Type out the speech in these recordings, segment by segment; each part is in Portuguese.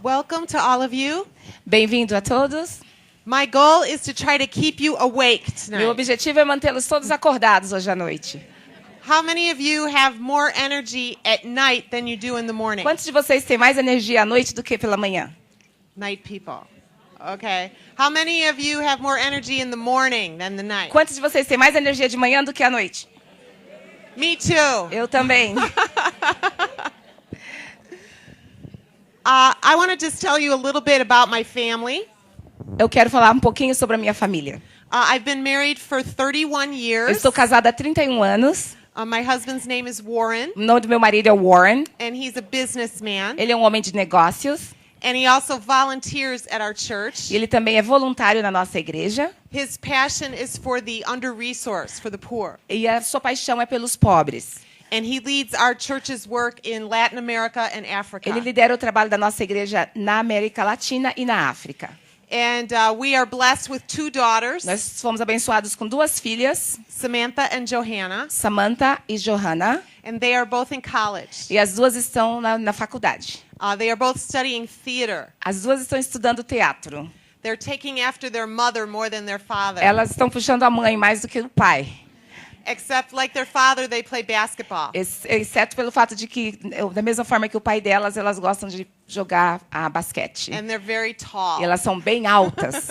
Welcome to all of you. Bem-vindo a todos. My goal is to try to keep you awake Meu tonight. objetivo é mantê-los todos acordados hoje à noite. How many of you have more energy at night than you do in the morning? Quantos de vocês têm mais energia à noite do que pela manhã? Night people. Okay. How many of you have more energy in the morning than the night? Quantos de vocês têm mais energia de manhã do que à noite? Me too. Eu também. I want to just tell you a little bit about my family. Eu quero falar um pouquinho sobre a minha família. I've been married for 31 Eu years. estou casada há 31 anos. My husband's name is Warren, O nome do meu marido é Warren. and he's a businessman. Ele é um homem de negócios. And he also volunteers at our church. E ele também é voluntário na nossa igreja. His passion is for the under-resourced, for the poor. E a sua paixão é pelos pobres. And he leads our church's work in Latin America and Africa. Ele lidera o trabalho da nossa igreja na América Latina e na África. And we are blessed with two daughters, Nós fomos abençoados com duas filhas, Samantha and Johanna, Samantha e Johanna, and they are both in college. e as duas estão na faculdade. They are both studying theater. As duas estão estudando teatro. They're taking after their mother more than their father. Elas estão puxando a mãe mais do que o pai. Except like their father, they play basketball. Exceto pelo fato de que, da mesma forma que o pai delas, elas gostam de jogar basquete. And they're very tall. E elas são bem altas.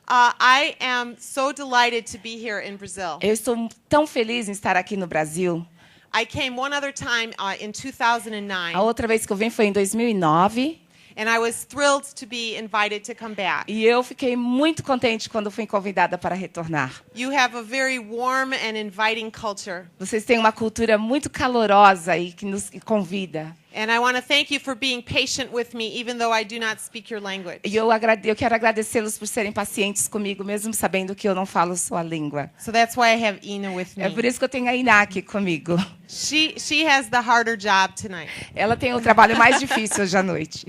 I am so delighted to be here in Brazil. Eu estou tão feliz em estar aqui no Brasil. I came one other time in 2009. A outra vez que eu vim foi em 2009. And I was thrilled to be invited to come back. E eu fiquei muito contente quando fui convidada para retornar. You have a very warm and inviting culture. Vocês têm uma cultura muito calorosa e que nos convida. And I want to thank you for being patient with me, even though I do not speak your language. E eu quero agradecê-los por serem pacientes comigo, mesmo sabendo que eu não falo sua língua. So that's why I have Ina with É por me. isso que eu tenho a Iná aqui comigo. She has the harder job tonight. Ela tem o trabalho mais difícil hoje à noite.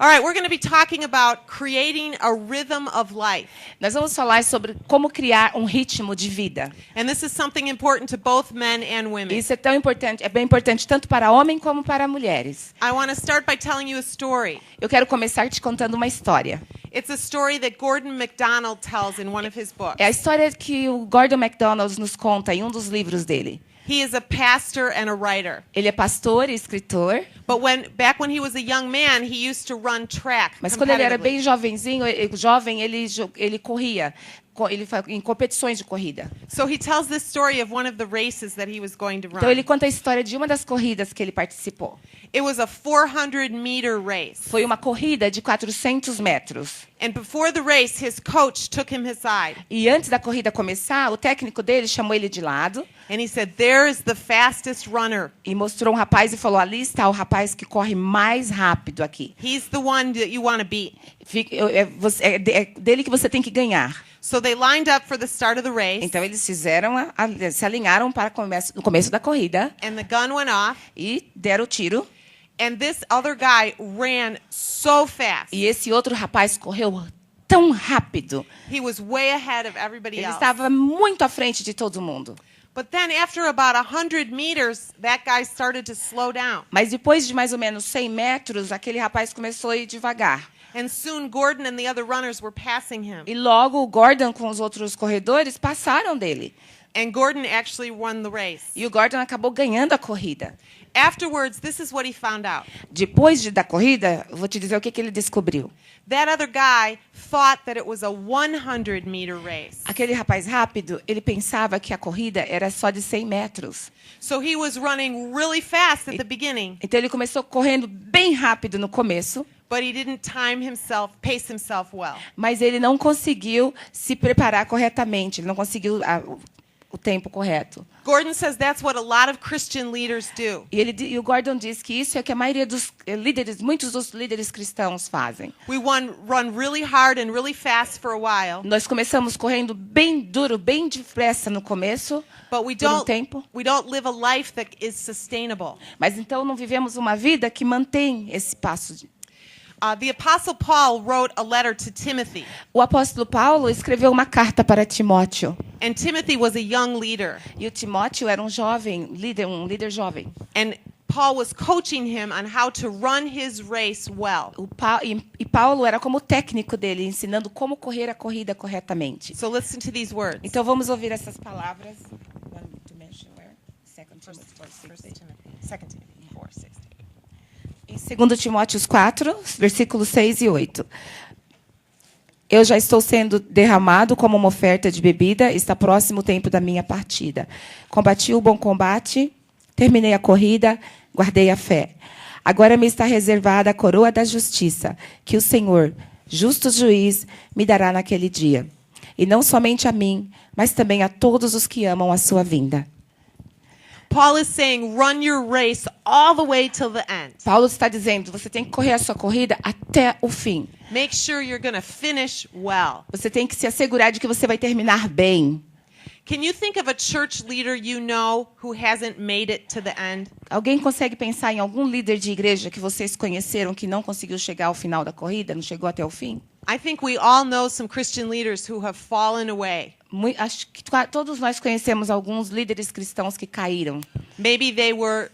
All right, we're going to be talking about creating a rhythm of life. Nós vamos falar sobre como criar um ritmo de vida. And this is something important to both men and women. Isso é tão importante, é bem importante tanto para homens como para mulheres. I want to start by telling you a story. Eu quero começar te contando uma história. It's a story that Gordon MacDonald tells in one of his books. É a história que o Gordon MacDonald nos conta em um dos livros dele. He is a pastor and a writer. Ele é pastor e escritor, But back when he was a young man, he used to run track. mas quando ele era competitively. bem jovenzinho, jovem, ele corria em competições de corrida. So he tells this story of one of the races that he was going to run. Então ele conta a história de uma das corridas que ele participou. It was a 400-meter race. Foi uma corrida de 400 metros. And before the race, his coach took him aside. E antes da corrida começar, o técnico dele chamou ele de lado And he said, "There is the fastest runner. e mostrou um rapaz e falou: ali está o rapaz que corre mais rápido aqui. He's the one that you want to beat." É dele que você tem que ganhar. So they lined up for the start of the race, Então eles se alinharam para o começo da corrida and the gun went off, e deram o tiro. and this other guy ran so fast. E esse outro rapaz correu tão rápido. He was way ahead of everybody Ele else. estava muito à frente de todo mundo. But then after about 100 meters, that guy started to slow down. Mas depois de mais ou menos 100 metros, aquele rapaz começou a ir devagar. And soon Gordon and the other runners were passing him. E logo o Gordon com os outros corredores passaram dele. And Gordon actually won the race. E o Gordon acabou ganhando a corrida. Afterwards, this is what he found out. Depois da corrida, eu vou te dizer o que ele descobriu. That other guy thought that it was a 100-meter race. Aquele rapaz rápido, ele pensava que a corrida era só de 100 metros. So he was running really fast at the beginning, Então ele começou correndo bem rápido no começo, but he didn't pace himself well. mas ele não conseguiu se preparar corretamente, ele não conseguiu o tempo correto. Gordon says that's what a lot of Christian leaders do. E o Gordon diz que isso é o que a maioria dos líderes, muitos dos líderes cristãos fazem. We run really hard and really fast for a while, Nós começamos correndo bem duro, bem depressa no começo, but we por um tempo, don't live a life that is sustainable. mas então não vivemos uma vida que mantém esse passo. The Apostle Paul wrote a letter to Timothy, O apóstolo Paulo escreveu uma carta para Timóteo. and Timothy was a young leader. E o Timóteo era um líder jovem. And Paul was coaching him on how to run his race well. E Paulo era como técnico dele, ensinando como correr a corrida corretamente. So listen to these words. Então vamos ouvir essas palavras. Em 2 Timóteo 4, versículos 6 e 8. Eu já estou sendo derramado como uma oferta de bebida, está próximo o tempo da minha partida. Combati o bom combate, terminei a corrida, guardei a fé. Agora me está reservada a coroa da justiça, que o Senhor, justo juiz, me dará naquele dia. E não somente a mim, mas também a todos os que amam a sua vinda. Paul is saying, run your race all the way till the end. Paulo está dizendo, você tem que correr a sua corrida até o fim. Make sure you're going to finish well. Você tem que se assegurar de que você vai terminar bem. Can you think of a church leader you know who hasn't made it to the end? Alguém consegue pensar em algum líder de igreja que vocês conheceram que não conseguiu chegar ao final da corrida, não chegou até o fim? I think we all know some Christian leaders who have fallen away. Acho que todos nós conhecemos alguns líderes cristãos que caíram. Maybe they were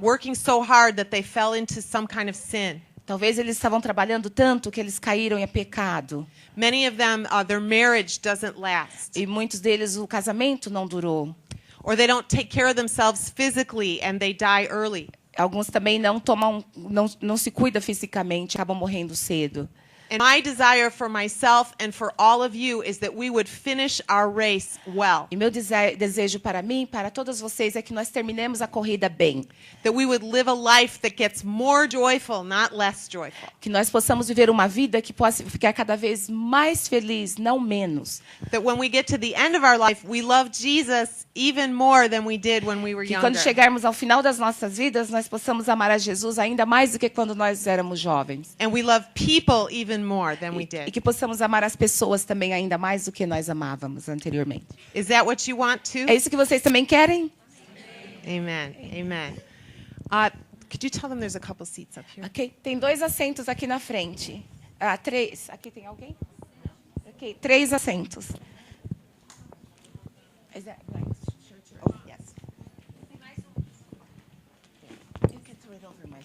working so hard that they fell into some kind of sin. Talvez eles estavam trabalhando tanto que eles caíram em pecado. Many of them, their marriage doesn't last. E muitos deles o casamento não durou. Or they don't take care of themselves physically and they die early. Alguns também não se cuidam fisicamente, acabam morrendo cedo. And my desire for myself and for all of you is that we would finish our race well. E meu desejo para mim, para todos vocês, é que nós terminemos a corrida bem. That we would live a life that gets more joyful, not less joyful. Que nós possamos viver uma vida que possa ficar cada vez mais feliz, não menos. That when we get to the end of our life, we love Jesus even more than we did when we were Que younger. quando chegarmos ao final das nossas vidas, nós possamos amar a Jesus ainda mais do que quando nós éramos jovens. And we love people even more than we E did. que possamos amar as pessoas também ainda mais do que nós amávamos anteriormente. Is that what you want too? É isso que vocês também querem? Amen. Amen. Could you tell them there's a couple seats up here? Ok. Tem 2 assentos aqui na frente. 3. Aqui tem alguém? Ok. 3 assentos. Is that nice? Oh, yes. You can throw it over my...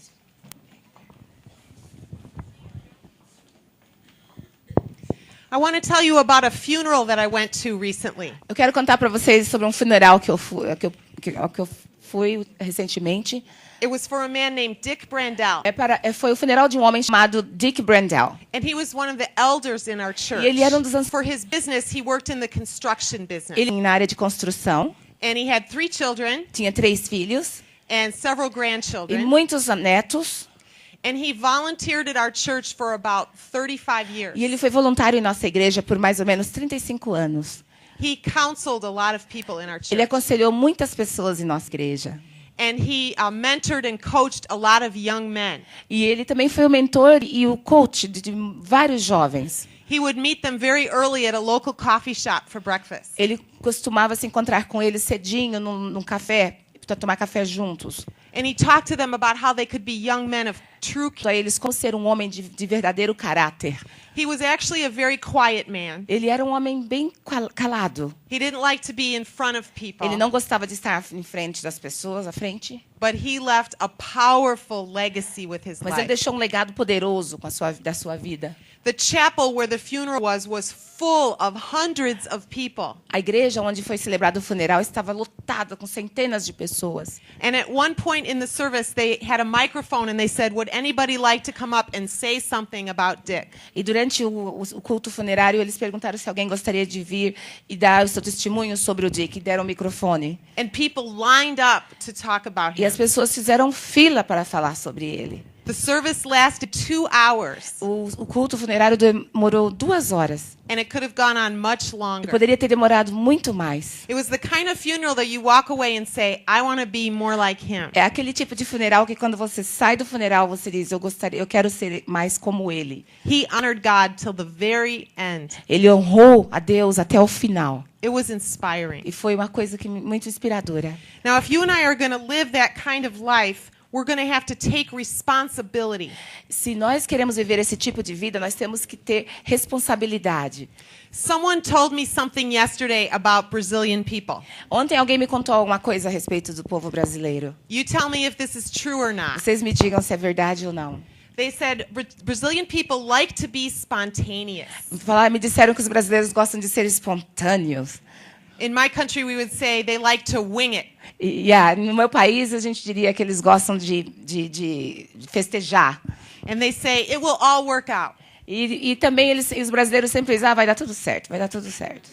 I want to tell you about a funeral that I went to recently. Eu quero contar para vocês sobre um funeral que eu fui recentemente. It was for a man named Dick Brandel. Foi o funeral de um homem chamado Dick Brandel. And he was one of the elders in our church. E ele era For his business, he worked in the construction business. Ele na área de construção. And he had 3 children. Tinha 3 filhos. And several E grandchildren. muitos netos. And he volunteered at our church for about 35 years. E ele foi voluntário em nossa igreja por mais ou menos 35 anos. He counseled a lot of people in our church. Ele aconselhou muitas pessoas em nossa igreja. And he mentored and coached a lot of young men. E ele também foi o mentor e o coach de vários jovens. He would meet them very early at a local coffee shop for breakfast. Ele costumava se encontrar com eles cedinho num café para tomar café juntos. And he talked to them about how they could be young men of true. Para eles como ser um homem de verdadeiro caráter. He was actually a very quiet man. Ele era um homem bem calado. He didn't like to be in front of people. Ele não gostava de estar em frente das pessoas, à frente. But he left a powerful legacy with his Mas ele life. deixou um legado poderoso da sua vida. The chapel where the funeral was full of hundreds of people. A igreja onde foi celebrado o funeral estava lotada com centenas de pessoas. And at one point in the service, they had a microphone and they said, "Would anybody like to come up and say something about Dick?" E durante o culto funerário, eles perguntaram se alguém gostaria de vir e dar o seu testemunho sobre o Dick. E deram o microfone. And people lined up to talk about E him. as pessoas fizeram fila para falar sobre ele. The service lasted 2 hours, O culto funerário demorou 2 horas. and it could have gone on much E longer. poderia ter demorado muito mais. It was the kind of funeral that you walk away and say, "I want to be more like him." É aquele tipo de funeral que quando você sai do funeral, você diz, eu quero ser mais como ele. He honored God till the very end. Ele honrou a Deus até o final. It was inspiring. E foi uma coisa muito inspiradora. Now, if you and I are going to live that kind of life, we're going to have to take responsibility. Se nós queremos viver esse tipo de vida, nós temos que ter responsabilidade. Someone told me something yesterday about Brazilian people. Ontem alguém me contou alguma coisa a respeito do povo brasileiro. You tell me if this is true or not. Vocês me digam se é verdade ou não. They said Brazilian people like to be spontaneous. Me disseram que os brasileiros gostam de ser espontâneos. In my country, we would say they like to wing it. No meu país, a gente diria que eles gostam de festejar. And they say it will all work out. E também os brasileiros sempre dizem, vai dar tudo certo, vai dar tudo certo.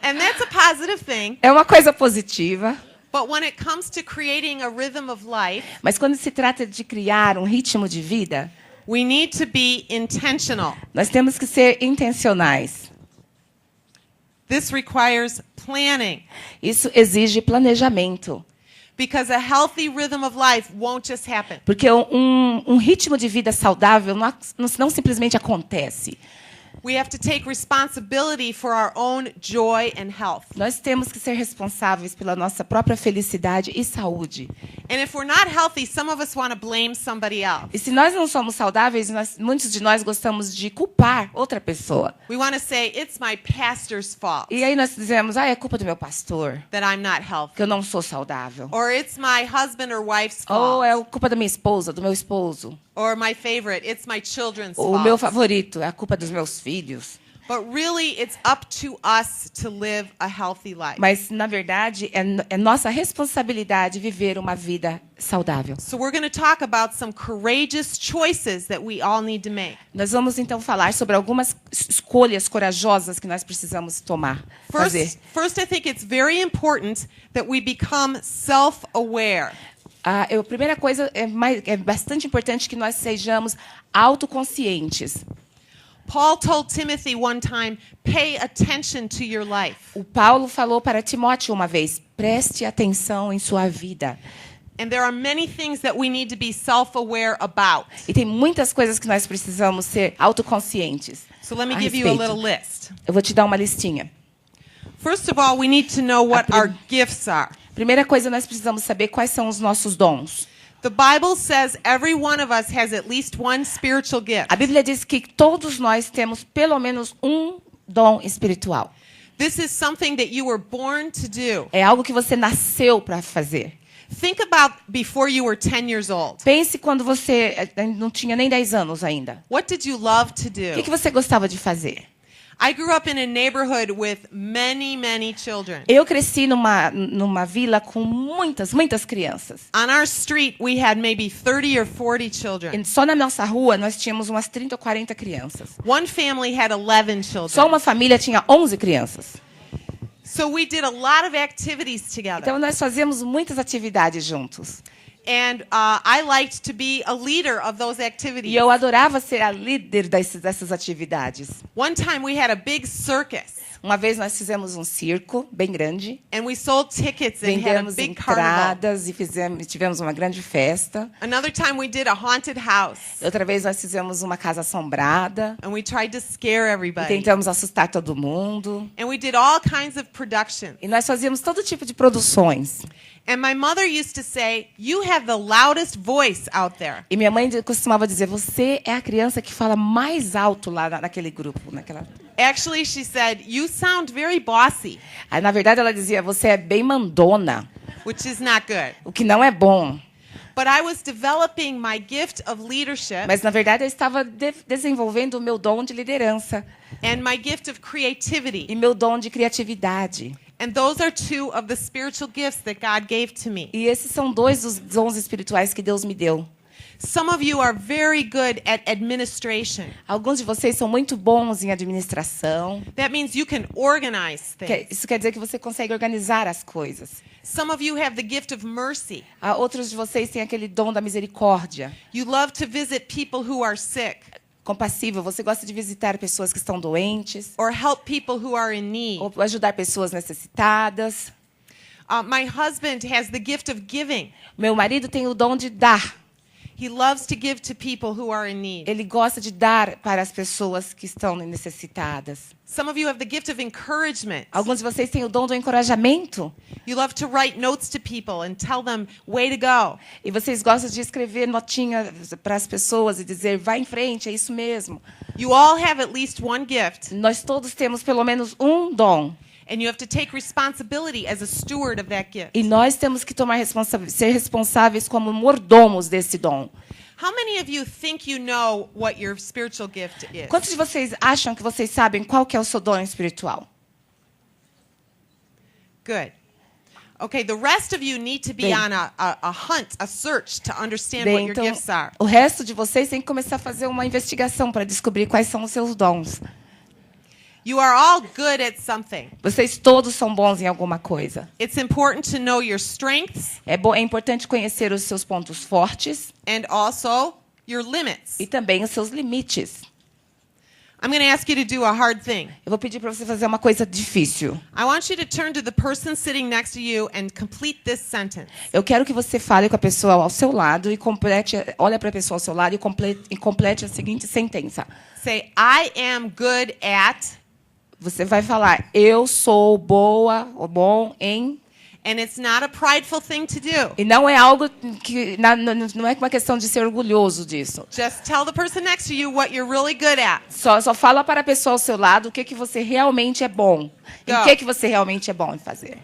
And that's a positive thing. É uma coisa positiva. But when it comes to creating a rhythm of life, mas quando se trata de criar um ritmo de vida, we need to be intentional. Nós temos que ser intencionais. This requires planning. Isso exige planejamento. Because a healthy rhythm of life won't just happen. Porque um ritmo de vida saudável não simplesmente acontece. We have to take responsibility for our own joy and health. Nós temos que ser responsáveis pela nossa própria felicidade e saúde. And if we're not healthy, some of us want to blame somebody else. E se nós não somos saudáveis, muitos de nós gostamos de culpar outra pessoa. We want to say it's my pastor's fault. E aí nós dizemos, é culpa do meu pastor, that I'm not healthy. que eu não sou saudável. Or it's my husband or wife's fault. Ou é culpa da minha esposa, do meu esposo. Or my favorite, it's my children's O fault. meu favorito, é a culpa dos meus filhos. But really, it's up to us to live a healthy life. Mas, na verdade, é nossa responsabilidade viver uma vida saudável. So we're going to talk about some courageous choices that we all need to make. Nós vamos, então, falar sobre algumas escolhas corajosas que nós precisamos fazer. First, I think it's very important that we become self-aware. A primeira coisa é bastante importante que nós sejamos autoconscientes. Paul told Timothy one time, pay attention to your life. O Paulo falou para Timóteo uma vez, preste atenção em sua vida. And there are many things that we need to be self-aware about. E tem muitas coisas que nós precisamos ser autoconscientes. So let me give you a little list. Eu vou te dar uma listinha. First of all, we need to know what our gifts are. Primeira coisa, nós precisamos saber quais são os nossos dons. The Bible says every one of us has at least one spiritual gift. A Bíblia diz que todos nós temos pelo menos um dom espiritual. This is something that you were born to do. É algo que você nasceu para fazer. Think about before you were 10 years old. Pense quando você não tinha nem 10 anos ainda. What did you love to do? O que você gostava de fazer? I grew up in a neighborhood with many, many children. Eu cresci numa vila com muitas crianças. On our street, we had maybe 30 or 40 children. E só na nossa rua nós tínhamos umas 30 ou 40 crianças. One family had 11 children. Só uma família tinha 11 crianças. So we did a lot of activities together. Então nós fazíamos muitas atividades juntos. And I liked to be a leader of those activities. E eu adorava ser a líder dessas atividades. One time we had a big circus. Uma vez nós fizemos um circo bem grande. And we sold tickets and had a Vendemos big carnival. entradas e tivemos uma grande festa. Another time we did a haunted house. Outra vez nós fizemos uma casa assombrada. And we tried to scare E everybody. tentamos assustar todo mundo. And we did all kinds of production. E nós fazíamos todo tipo de produções. And my mother used to say, "You have the loudest voice out there." E minha mãe costumava dizer, você é a criança que fala mais alto lá naquele grupo. Actually, she said, "You sound very bossy," Aí, na verdade, ela dizia, você é bem mandona, which is not good. o que não é bom. But I was developing my gift of leadership Mas, na verdade, eu estava desenvolvendo o meu dom de liderança and my gift of creativity. e meu dom de criatividade. And those are two of the spiritual gifts that God gave to me. E esses são dois dos dons espirituais que Deus me deu. Some of you are very good at administration. Alguns de vocês são muito bons em administração. That means you can organize things. Isso quer dizer que você consegue organizar as coisas. Some of you have the gift of mercy. Outros de vocês têm aquele dom da misericórdia. You love to visit people who are sick Compassível, você gosta de visitar pessoas que estão doentes, or help people who are in need. ou ajudar pessoas necessitadas. My husband has the gift of giving. Meu marido tem o dom de dar. He loves to give to people who are in need. Ele gosta de dar para as pessoas que estão necessitadas. Some of you have the gift of encouragement. Alguns de vocês têm o dom do encorajamento. You love to write notes to people and tell them, way to go. E vocês gostam de escrever notinhas para as pessoas e dizer, vai em frente, é isso mesmo. You all have at least one gift, Nós todos temos pelo menos um dom. and you have to take responsibility as a steward of that gift. E nós temos que ser responsáveis como mordomos desse dom. How many of you think you know what your spiritual gift is? Quantos de vocês acham que vocês sabem qual que é o seu dom espiritual? Good. Okay, the rest of you need to be Bem. on a hunt, a search to understand Bem, what your então, gifts are. o resto de vocês tem que começar a fazer uma investigação para descobrir quais são os seus dons. You are all good at something. Vocês todos são bons em alguma coisa. It's important to know your strengths É importante conhecer os seus pontos fortes and also your limits. e também os seus limites. I'm going to ask you to do a hard thing. Eu vou pedir para você fazer uma coisa difícil. I want you to turn to the person sitting next to you and complete this sentence. Eu quero que você fale com a pessoa ao seu lado e olha para a pessoa ao seu lado e complete a seguinte sentença. Say, I am good at, Você vai falar, eu sou boa ou bom em... and it's not a prideful thing to do. E não é algo que... Não é uma questão de ser orgulhoso disso. Just tell the person next to you what you're really good at. Só fala para a pessoa ao seu lado o que você realmente é bom. Em Go. que você realmente é bom em fazer.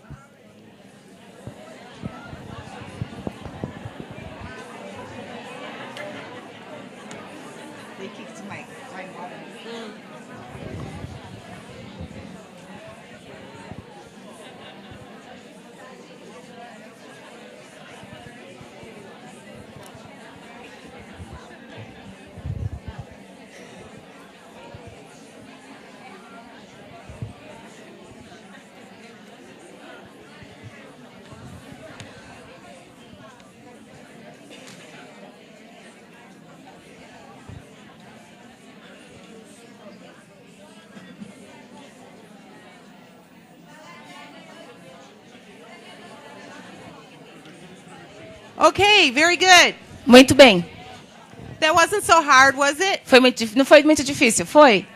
Okay, very good. Muito bem. That wasn't so hard, was it? Não foi muito difícil, foi?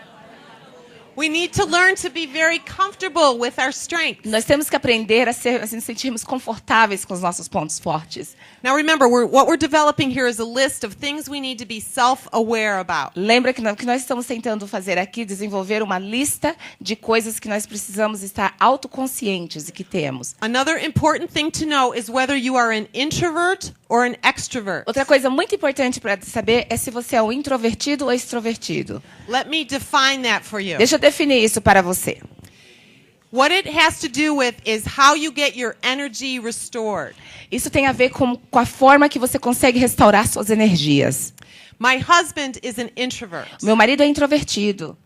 We need to learn to be very comfortable with our strengths. Nós temos que aprender a nos sentirmos confortáveis com os nossos pontos fortes. Now remember, what we're developing here is a list of things we need to be self-aware about. Lembra que que nós estamos tentando fazer aqui, desenvolver uma lista de coisas que nós precisamos estar autoconscientes e que temos. Another important thing to know is whether you are an introvert or an extrovert. Outra coisa muito importante para saber é se você é um introvertido ou extrovertido. Let me define that for you. Deixa eu definir isso para você. What it has to do with is how you get your energy restored. Isso tem a ver com a forma que você consegue restaurar suas energias. My husband is an introvert. Meu marido é introvertido.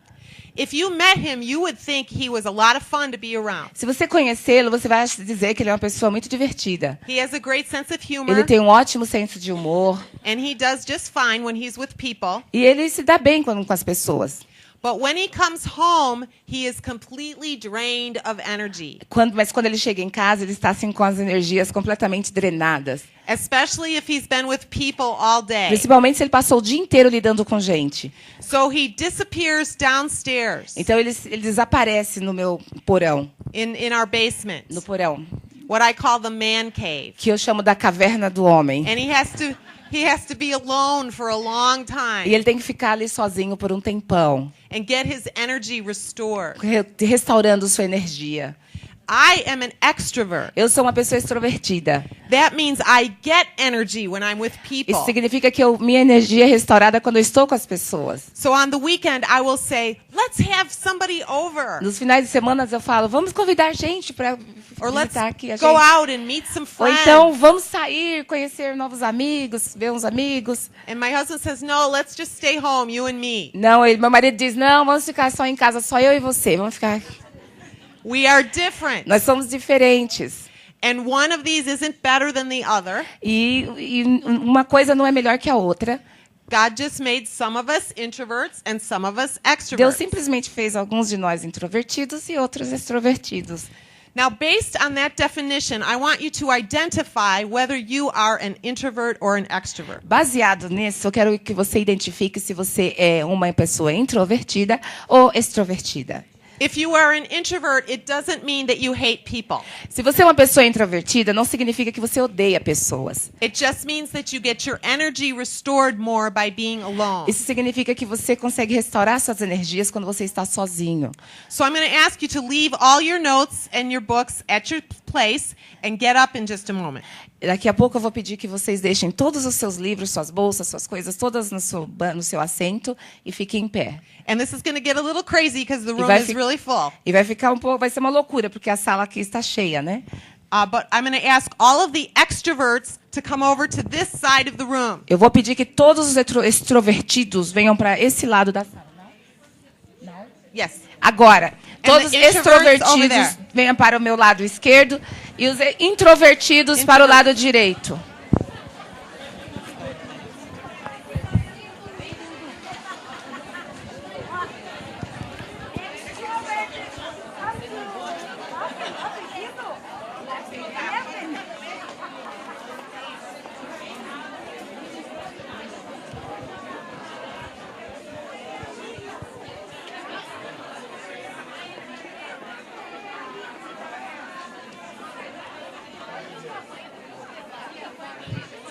If you met him, you would think he was a lot of fun to be around. Se você conhecê-lo, você vai dizer que ele é uma pessoa muito divertida. He has a great sense of Ele humor, tem um ótimo senso de humor and he does just fine when he's with people. e ele se dá bem com as pessoas. But when he comes home, he is completely drained of energy, Mas quando ele chega em casa, ele está assim com as energias completamente drenadas. especially if he's been with people all day. Principalmente se ele passou o dia inteiro lidando com gente. So he disappears downstairs Então ele desaparece no meu porão, in our basement, no porão, what I call the man cave. que eu chamo da caverna do homem. And he has to be alone for a long E time ele tem que ficar ali sozinho por um tempão, and get his energy restored. restaurando sua energia. I am an extrovert. Eu sou uma pessoa extrovertida. That means I get energy when I'm with people. Isso significa que minha energia é restaurada quando eu estou com as pessoas. So on the weekend, I will say, let's have somebody over. Nos finais de semana eu falo, vamos convidar gente para Or let's visitar aqui a gente. go out and meet some Ou friends. então, vamos sair, conhecer novos amigos, ver uns amigos. And my husband says, no, let's just stay home, you and me. Não, meu marido diz, não, vamos ficar só em casa, só eu e você. Vamos ficar... We are different. Nós somos diferentes. And one of these isn't better than the other. E uma coisa não é melhor que a outra. God just made some of us introverts and some of us Deus extroverts. simplesmente fez alguns de nós introvertidos e outros extrovertidos. Now, based on that definition, I want you to identify whether you are an introvert or an extrovert. Baseado nisso, eu quero que você identifique se você é uma pessoa introvertida ou extrovertida. If you are an introvert, it doesn't mean that you hate people. Se você é uma pessoa introvertida, não significa que você odeia pessoas. It just means that you get your energy restored more by being alone. Isso significa que você consegue restaurar suas energias quando você está sozinho. So I'm going to ask you to leave all your notes and your books at your place and get up in just a moment. Daqui a pouco eu vou pedir que vocês deixem todos os seus livros, suas bolsas, suas coisas, todas no seu assento e fiquem em pé. And this is going to get a little crazy because the room vai is fi- really full. E vai ficar vai ser uma loucura, porque a sala aqui está cheia, né? But I'm going to ask all of the extroverts to come over to this side of the room. Eu vou pedir que todos os extrovertidos venham para esse lado da sala. Yes. Agora, todos os the introverts over extrovertidos there. venham para o meu lado esquerdo e os introvertidos para o lado direito.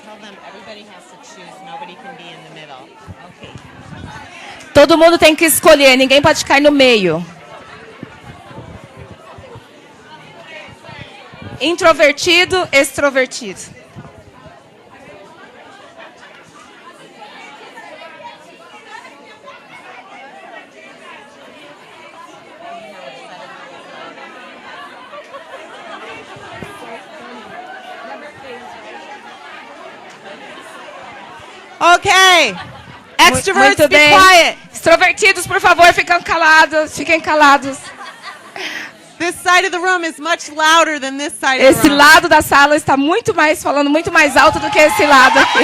Tell them everybody has to choose. Nobody can be in the middle. Okay. Todo mundo tem que escolher, ninguém pode cair no meio. Introvertido, extrovertido. Okay. Extroverts, Muito be bem. quiet. Extrovertidos, por favor, fiquem calados. This side of the room is much louder than this side of the Esse room. lado da sala está falando muito mais alto do que esse lado aqui.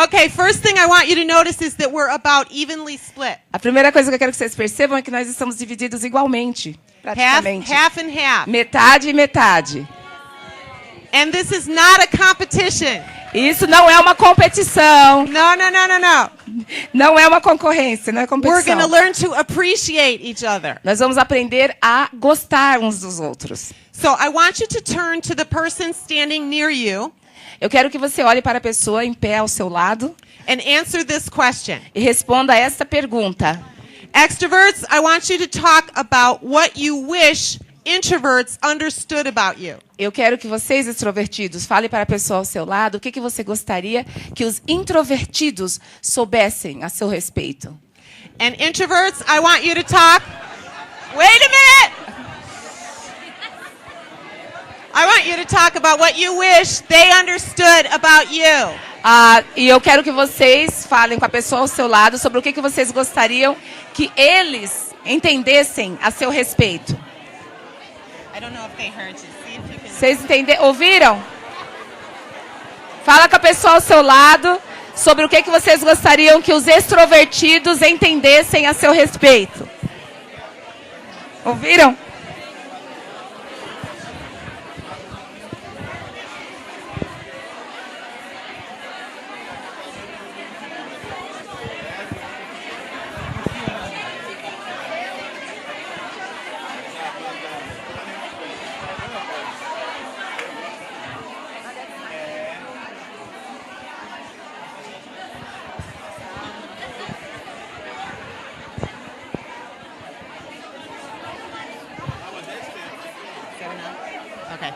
Okay, first thing I want you to notice is that we're about evenly split. A primeira coisa que eu quero que vocês percebam é que nós estamos divididos igualmente, praticamente. Half and half. Metade e metade. And this is not a competition. Isso não é uma competição, No, no, no, no, no. não é uma concorrência, não é We're competição. going to learn to appreciate each other. Nós vamos aprender a gostar uns dos outros. So I want you to turn to the person standing near you Eu quero que você olhe para a pessoa em pé ao seu lado and answer this question. e responda a esta pergunta. Extroverts, I want you to talk about what you wish introverts understood about you. Eu quero que vocês, extrovertidos, falem para a pessoa ao seu lado o que você gostaria que os introvertidos soubessem a seu respeito. And introverts, I want you to talk. Wait a minute. I want you to talk about what you wish they understood about you. E eu quero que vocês falem com a pessoa ao seu lado sobre o que vocês gostariam que eles entendessem a seu respeito. I don't know if they heard you. See if you can. Vocês ouviram? Fala com a pessoa ao seu lado sobre o que vocês gostariam que os extrovertidos entendessem a seu respeito. Ouviram? Okay.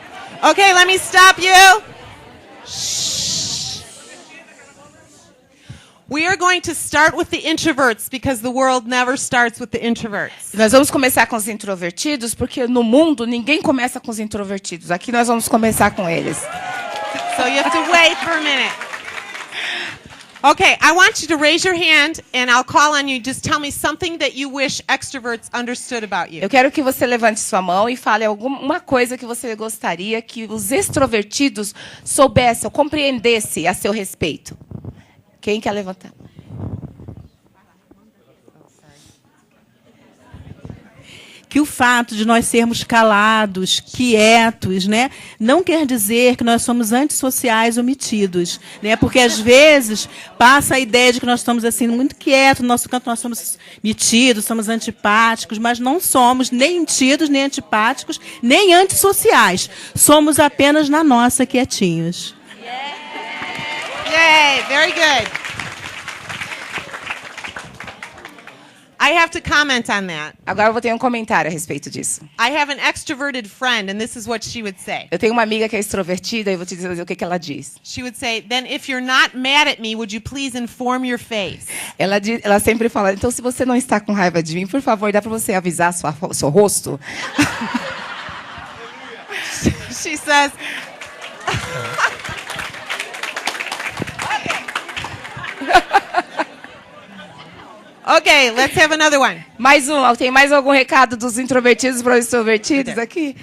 Okay, let me stop you. Shh. We are going to start with the introverts because the world never starts with the introverts. Nós vamos começar com os introvertidos, porque no mundo ninguém começa com os introvertidos. Aqui nós vamos começar com eles. So you have to wait for a minute. Okay, I want you to raise your hand and I'll call on you. Just tell me something that you wish extroverts understood about you. Eu quero que você levante sua mão e fale alguma coisa que você gostaria que os extrovertidos soubessem ou compreendessem a seu respeito. Quem quer levantar? que o fato de nós sermos calados, quietos, né, não quer dizer que nós somos antissociais ou metidos, né? Porque às vezes passa a ideia de que nós estamos assim muito quietos, no nosso canto nós somos metidos, somos antipáticos, mas não somos nem metidos, nem antipáticos, nem antissociais. Somos apenas na nossa quietinhos. Yay, very good. I have to comment on that. Agora eu vou ter um comentário a respeito disso. I have an extroverted friend, and this is what she would say. Eu tenho uma amiga que é extrovertida e eu vou te dizer o que ela diz. She would say, then if you're not mad at me, would you please inform your face? Ela sempre fala, então se você não está com raiva de mim, por favor, dá para você avisar seu rosto? She says... Okay, let's have another one. Mais um. Tem mais algum recado dos introvertidos para os extrovertidos aqui?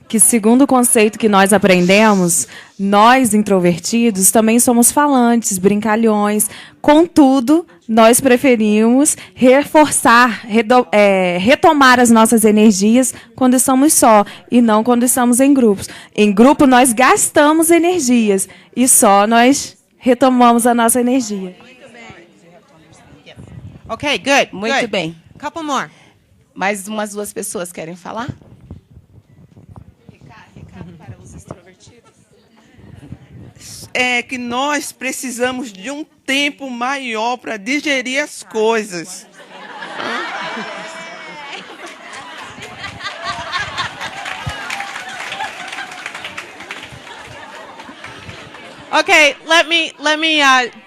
Que segundo o conceito que nós aprendemos, nós introvertidos também somos falantes, brincalhões. Contudo, nós preferimos reforçar, retomar as nossas energias quando estamos só e não quando estamos em grupos. Em grupo nós gastamos energias e só nós retomamos a nossa energia. Okay, good. Muito good. bem. Couple more. Mais umas 2 pessoas querem falar? Recado para os extrovertidos. É que nós precisamos de um tempo maior para digerir as coisas. Okay, let me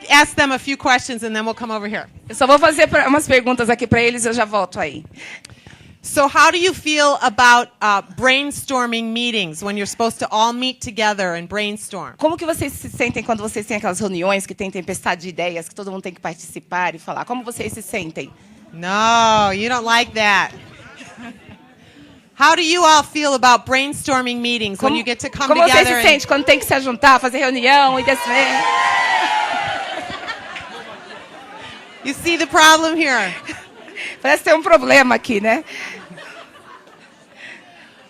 ask them a few questions and then we'll come over here. Eu só vou fazer umas perguntas aqui para eles e eu já volto aí. So how do you feel about brainstorming meetings when you're supposed to all meet together and brainstorm? Como que vocês se sentem quando vocês têm aquelas reuniões que tem tempestade de ideias, que todo mundo tem que participar e falar? Como vocês se sentem? No, you don't like that. How do you all feel about brainstorming meetings when you get to come como together? vocês se sentem quando tem que se juntar, fazer reunião e decidir? You see the problem here? Parece ter um problema aqui, né?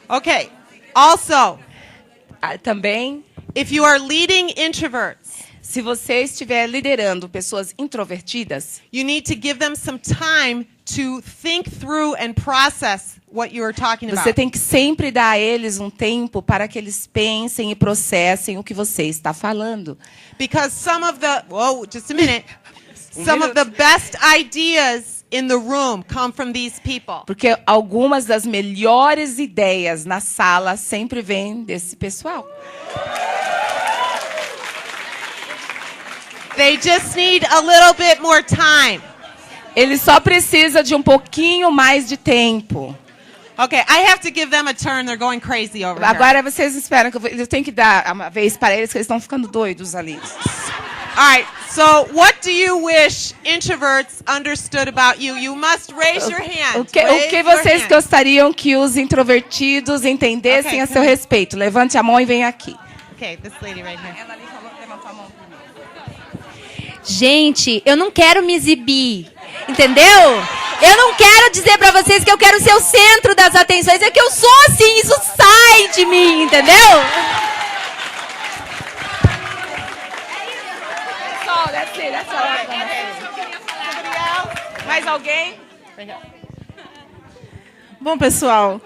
Okay. Also, Também, if you are leading introverts, se você estiver liderando pessoas introvertidas, you need to give them some time to think through and process what you are talking você about. tem que sempre dar a eles um tempo para que eles pensem e processem o que você está falando. Because some of the, whoa, just a minute. Some of the best ideas in the room come from these people. Porque algumas das melhores ideias na sala sempre vêm desse pessoal. They just need a little bit more time. Ele só precisa de um pouquinho mais de tempo. Okay, I have to give them a turn. They're going crazy over here. Agora vocês esperam que eu tenho que dar uma vez para eles, que eles estão ficando doidos ali. All right, so what do you wish introverts understood about you? You must raise your hand. O que Raise your vocês hand. gostariam que os introvertidos entendessem Okay, a seu respeito? Levante a mão e venha aqui. Okay, this lady right here. Gente, eu não quero me exibir, entendeu? Eu não quero dizer pra vocês que eu quero ser o centro das atenções, é que eu sou assim, isso sai de mim, entendeu? Mais alguém? Bom, pessoal,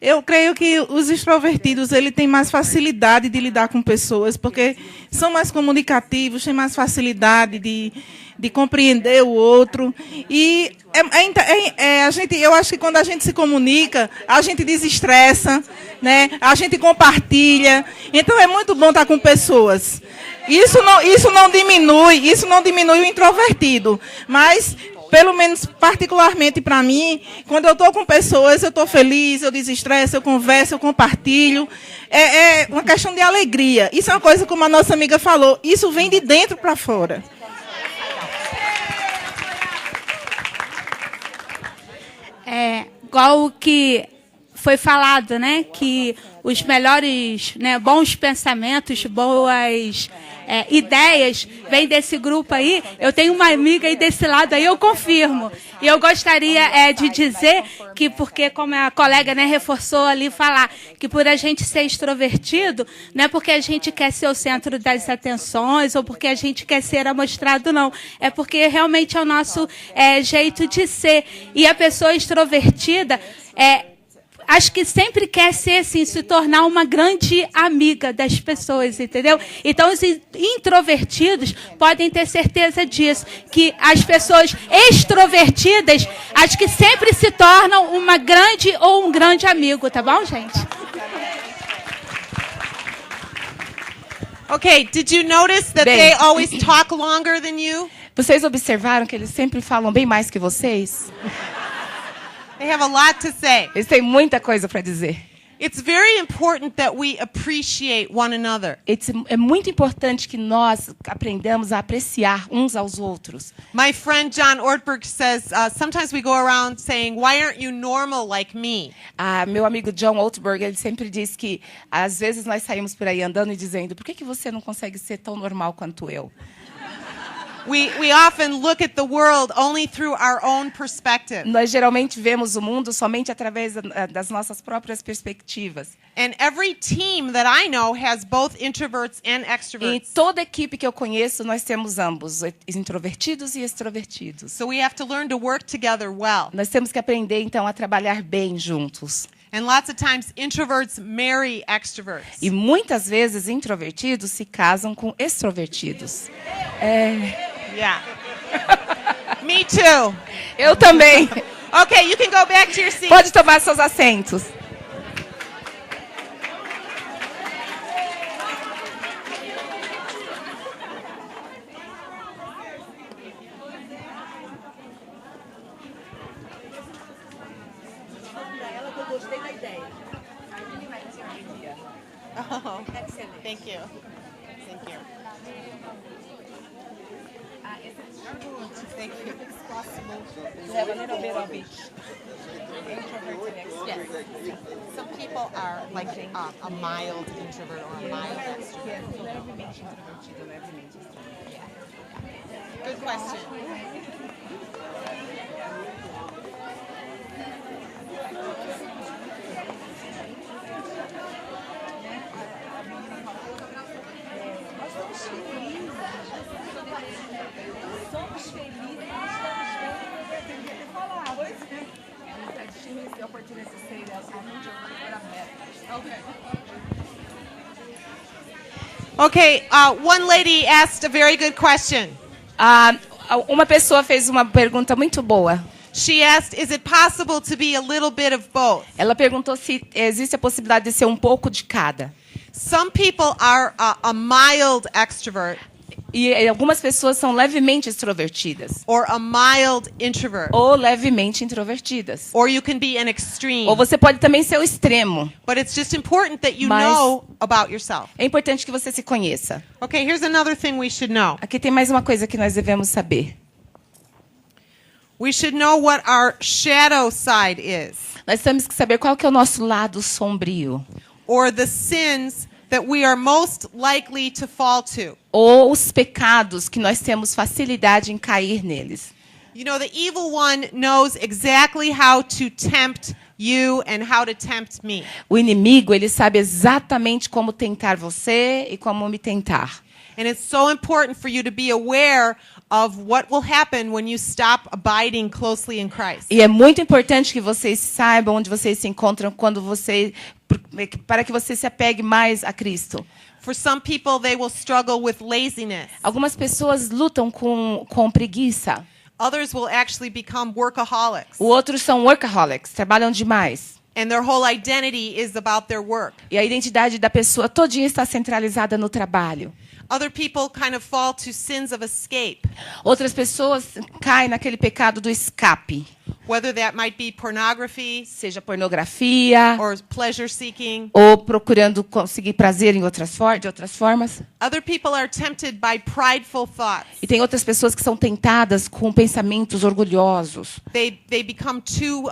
eu creio que os extrovertidos ele têm mais facilidade de lidar com pessoas, porque são mais comunicativos, têm mais facilidade de compreender o outro. E eu acho que quando a gente se comunica, a gente desestressa, né? A gente compartilha. Então é muito bom estar com pessoas. Isso não diminui o introvertido, mas pelo menos particularmente para mim, quando eu estou com pessoas, eu estou feliz, eu desestresso, eu converso, eu compartilho. É uma questão de alegria. Isso é uma coisa, como a nossa amiga falou, isso vem de dentro para fora. Igual o que foi falado, né, que os melhores, né, bons pensamentos, boas ideias vêm desse grupo aí. Eu tenho uma amiga aí desse lado aí, eu confirmo. E eu gostaria de dizer que, porque como a colega, né, reforçou ali falar, que por a gente ser extrovertido, não é porque a gente quer ser o centro das atenções ou porque a gente quer ser amostrado, não. É porque realmente é o nosso jeito de ser. E a pessoa extrovertida acho que sempre quer ser, assim, se tornar uma grande amiga das pessoas, entendeu? Então, os introvertidos podem ter certeza disso, que as pessoas extrovertidas, acho que sempre se tornam uma grande ou um grande amigo, tá bom, gente? Okay, did you notice that Bem. they always talk longer than you? Vocês observaram que eles sempre falam bem mais que vocês? They have a lot to say. Eles têm muita coisa para dizer. It's very important that we appreciate one another. É muito importante que nós aprendamos a apreciar uns aos outros. My friend John Ortberg says, sometimes we go around saying, why aren't you normal like me? Meu amigo John Ortberg, ele sempre diz que às vezes nós saímos por aí andando e dizendo: por que você não consegue ser tão normal quanto eu? We often look at the world only through our own perspective. Nós geralmente vemos o mundo somente através das nossas próprias perspectivas. And every team that I know has both introverts and Em extroverts. toda equipe que eu conheço, nós temos ambos, introvertidos e extrovertidos. So we have to learn to work together well. Nós temos que aprender, então, a trabalhar bem juntos. And lots of times introverts marry extroverts. E muitas vezes introvertidos se casam com extrovertidos. Yeah. Me too. Eu também. Okay, you can go back to your seat. Pode tomar seus assentos. Oh, thank you. Thank you. Thank you. Yes. Some people are like a mild introvert or a mild extrovert. Good question. Okay, one lady asked a very good question. Uma pessoa fez uma pergunta muito boa. She asked, is it possible to be a little bit of both? Ela perguntou se existe a possibilidade de ser um pouco de cada. Some people are a mild extrovert E algumas pessoas são levemente extrovertidas. or a mild introvert. Ou levemente introvertidas. Or you can be an extreme. Ou você pode também ser o extremo. But it's just important that you Mas- know about yourself. É importante que você se conheça. Okay, here's another thing we should know. Aqui tem mais uma coisa que nós devemos saber. We should know what our shadow side is, Nós temos que saber qual que é o nosso lado sombrio. or the sins that we are most likely to fall to. Ou os pecados que nós temos facilidade em cair neles. You know, the evil one knows exactly how to tempt you and how to tempt me. O inimigo, ele sabe exatamente como tentar você e como me tentar. And it's so important for you to be aware of what will happen when you stop abiding closely in Christ. E é muito importante que vocês saibam onde vocês se encontram quando para que você se apegue mais a Cristo. For some people, they will struggle with laziness. Algumas pessoas lutam com preguiça. Others will actually become workaholics. Outros são workaholics, trabalham demais. And their whole identity is about their work. E a identidade da pessoa todinha está centralizada no trabalho. Other people kind of fall to sins of escape, Outras pessoas caem naquele pecado do escape. whether that might be pornography Seja pornografia, or pleasure seeking. ou procurando conseguir prazer de outras formas. Other people are tempted by prideful thoughts. E tem outras pessoas que são tentadas com pensamentos orgulhosos. They become too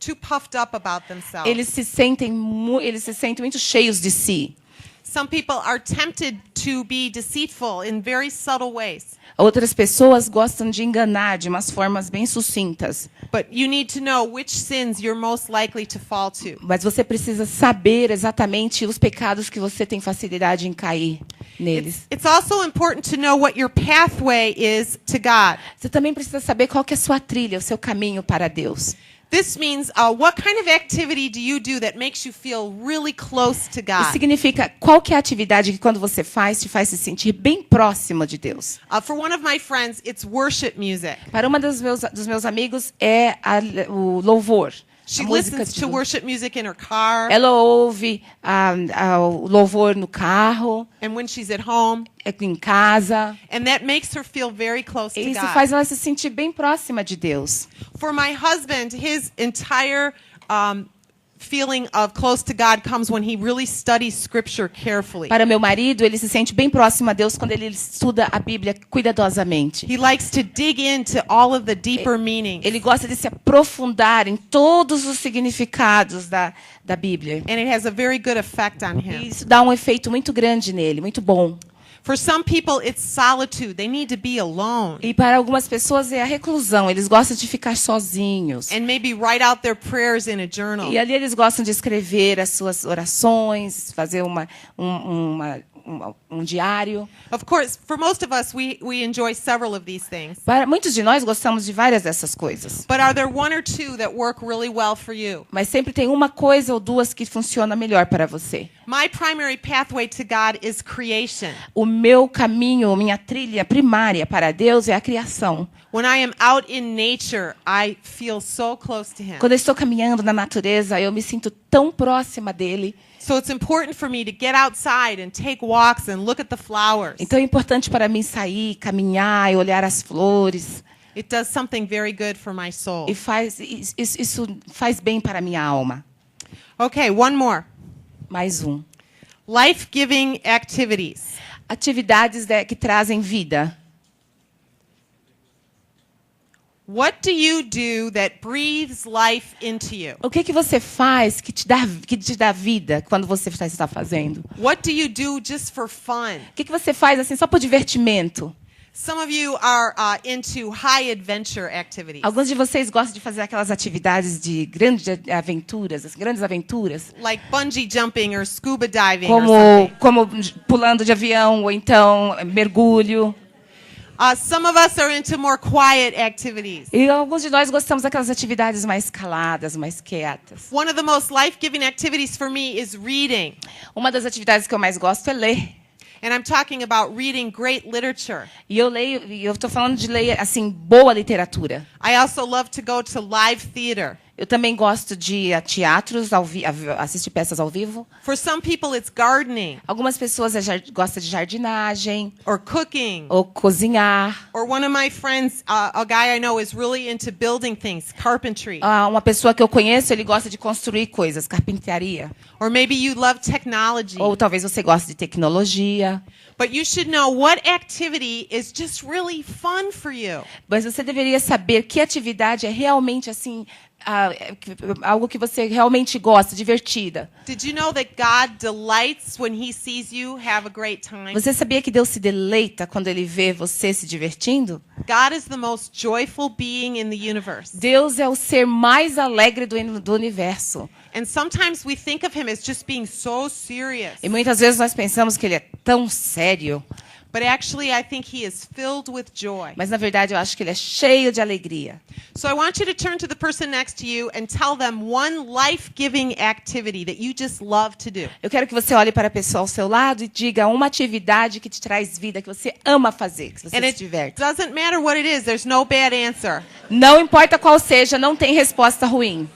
too puffed up about themselves. Eles se sentem muito cheios de si. Some people are tempted to be deceitful in very subtle ways. Outras pessoas gostam de enganar de umas formas bem sucintas. But you need to know which sins you're most likely to fall to. Mas você precisa saber exatamente os pecados que você tem facilidade em cair neles. It's also important to know what your pathway is to God. Você também precisa saber qual que é a sua trilha, o seu caminho para Deus. This means what kind of activity do you do that makes you feel really close to Isso God? significa qual que é a atividade que quando você faz, te faz se sentir bem próximo de Deus. For one of my friends, it's worship music. Para uma dos meus amigos é o louvor. She A música listens de to louvor. worship music in her car Ela ouve o louvor no carro, and when she's at home, em casa. and that makes her feel very close to Isso God. faz ela se sentir bem próxima de Deus. For my husband, his entire feeling of close to God comes when he really studies Scripture carefully. Para meu marido, ele se sente bem próximo a Deus quando ele estuda a Bíblia cuidadosamente. He likes to dig into all of the deeper meanings. Ele gosta de se aprofundar em todos os significados da Bíblia. And it has a very good effect on E him. isso dá um efeito muito grande nele, muito bom. For some people, it's solitude. They need to be alone. E para algumas pessoas é a reclusão. Eles gostam de ficar sozinhos. And maybe write out their prayers in a journal. E ali eles gostam de escrever as suas orações, fazer um diário. Of course, for most of us, we enjoy several of these things. Para muitos de nós gostamos de várias dessas coisas. But are there one or two that work really well for you? Mas sempre tem uma coisa ou duas que funciona melhor para você. My primary pathway to God is creation. O meu caminho, minha trilha primária para Deus é a criação. When I am out in nature, I feel so close to Him. Quando eu estou caminhando na natureza, eu me sinto tão próxima dele. So it's important for me to get outside and take walks and look at the flowers. Então é importante para mim sair, caminhar e olhar as flores. It does something very good for my soul. E isso faz bem para a minha alma. Okay, one more. Mais um. Life-giving activities. Atividades que trazem vida. What do you do that breathes life into you? O que você faz que te dá vida quando você está fazendo? What do you do just for fun? O que você faz assim só por divertimento? Some of you are into high adventure activities. Alguns de vocês gostam de fazer aquelas atividades de grandes aventuras, Like bungee jumping or scuba diving or something. como pulando de avião ou então mergulho. Some of us are into more quiet activities. E alguns de nós gostamos daquelas atividades mais caladas, mais quietas. One of the most life-giving activities for me is reading. Uma das atividades que eu mais gosto é ler. And I'm talking about reading great literature. E eu estou falando de ler assim boa literatura. I also love to go to live theater. Eu também gosto de ir a teatros, assistir peças ao vivo. For some people, it's gardening Algumas pessoas gostam de jardinagem, or cooking. ou cozinhar. Or one of my friends, a guy I know, is really into building things, carpentry. Uma pessoa que eu conheço, ele gosta de construir coisas, carpintaria. Or maybe you love technology. Ou talvez você goste de tecnologia. But you should know what activity is just really fun for you. Mas você deveria saber que atividade é realmente assim, algo que você realmente gosta, divertida. Did you know that God delights when He sees you have a great time? Você sabia que Deus se deleita quando Ele vê você se divertindo? God is the most joyful being in the universe. Deus é o ser mais alegre do universo. And sometimes we think of Him as just being so serious. E muitas vezes nós pensamos que Ele é tão sério. But actually, I think He is filled with joy. Mas na verdade eu acho que Ele é cheio de alegria. So I want you to turn to the person next to you and tell them one life-giving activity that you just love to do. Eu quero que você olhe para a pessoa ao seu lado e diga uma atividade que te traz vida, que você ama fazer, que você And se it diverte. doesn't matter what it is. There's no bad answer. Não importa qual seja, não tem resposta ruim.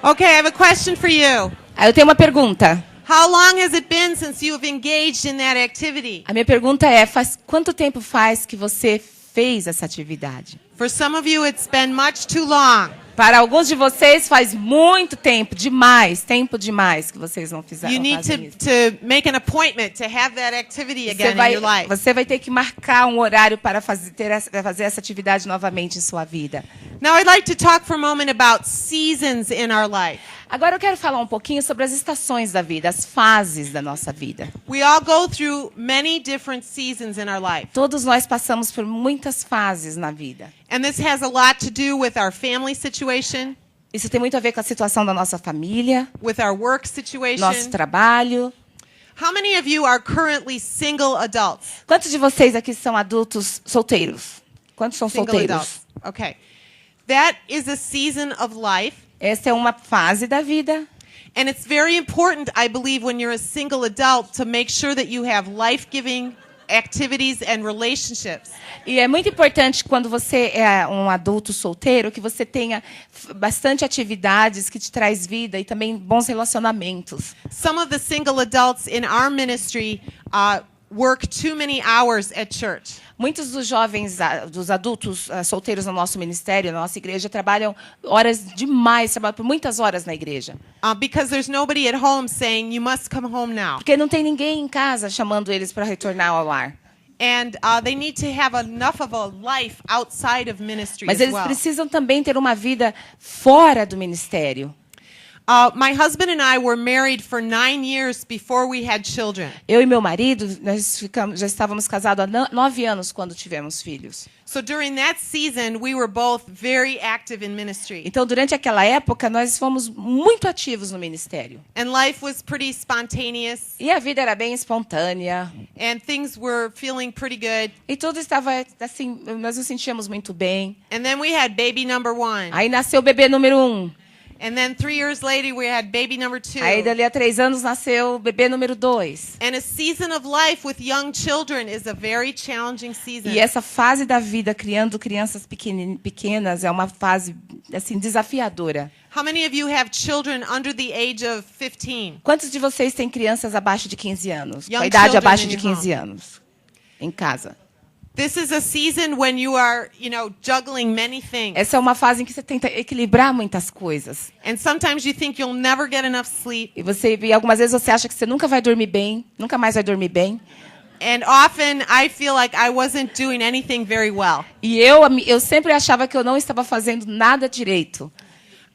Okay, I have a question for you. Aí eu tenho uma pergunta. How long has it been since you've engaged in that activity? A minha pergunta é, quanto tempo faz que você fez essa atividade? For some of you, it's been much too long. Para alguns de vocês faz muito tempo demais que vocês não fizeram. You need fazem isso. to make an appointment to have that activity again in your life. Você vai ter que marcar um horário para fazer essa atividade novamente em sua vida. Now, I'd like to talk for a moment about seasons in our life. Agora eu quero falar um pouquinho sobre as estações da vida, as fases da nossa vida. We all go through many different seasons in our life. Todos nós passamos por muitas fases na vida. And this has a lot to do with our family situation, Isso tem muito a ver com a situação da nossa família, with our work nosso situation. trabalho. How many of you are currently single adults? Quantos de vocês aqui são adultos solteiros? Quantos são Single solteiros? adults. Okay. That is a season of life. Essa é uma fase da vida. And it's very important, I believe, when you're a single adult to make sure that you have life-giving activities and relationships. E é muito importante quando você é um adulto solteiro que você tenha bastante atividades que te traz vida e também bons relacionamentos. Some of the single adults in our ministry work too many hours at church. Muitos dos jovens, dos adultos solteiros no nosso ministério, na nossa igreja, trabalham horas demais, trabalham por muitas horas na igreja. Because there's nobody at home saying, you must come home now. Porque não tem ninguém em casa chamando eles para retornar ao lar. And they need to have enough of a life outside of ministry Mas as eles well. precisam também ter uma vida fora do ministério. My husband and I were married for 9 years before we had children. Eu e meu marido, já estávamos casados há 9 anos quando tivemos filhos. So during that season, we were both very active in ministry. Então, durante aquela época, nós fomos muito ativos no ministério. And life was pretty spontaneous. E a vida era bem espontânea. And things were feeling pretty good. E tudo estava assim, nós nos sentíamos muito bem. And then we had baby number 1. Aí nasceu o bebê número 1. And then 3 years later, we had baby number 2. Aí, dali a 3 anos, nasceu o bebê número 2. And a season of life with young children is a very challenging season. E essa fase da vida, criando crianças pequenas, é uma fase assim desafiadora. How many of you have children under the age of 15? Quantos de vocês têm crianças abaixo de 15 anos? Com Young a idade children abaixo in de your 15 anos? Em casa. This is a season when you are, juggling many things. Essa é uma fase em que você tenta equilibrar muitas coisas. And sometimes you think you'll never get enough sleep. E algumas vezes você acha que você nunca vai dormir bem, nunca mais vai dormir bem. And often I feel like I wasn't doing anything very well. E eu sempre achava que eu não estava fazendo nada direito.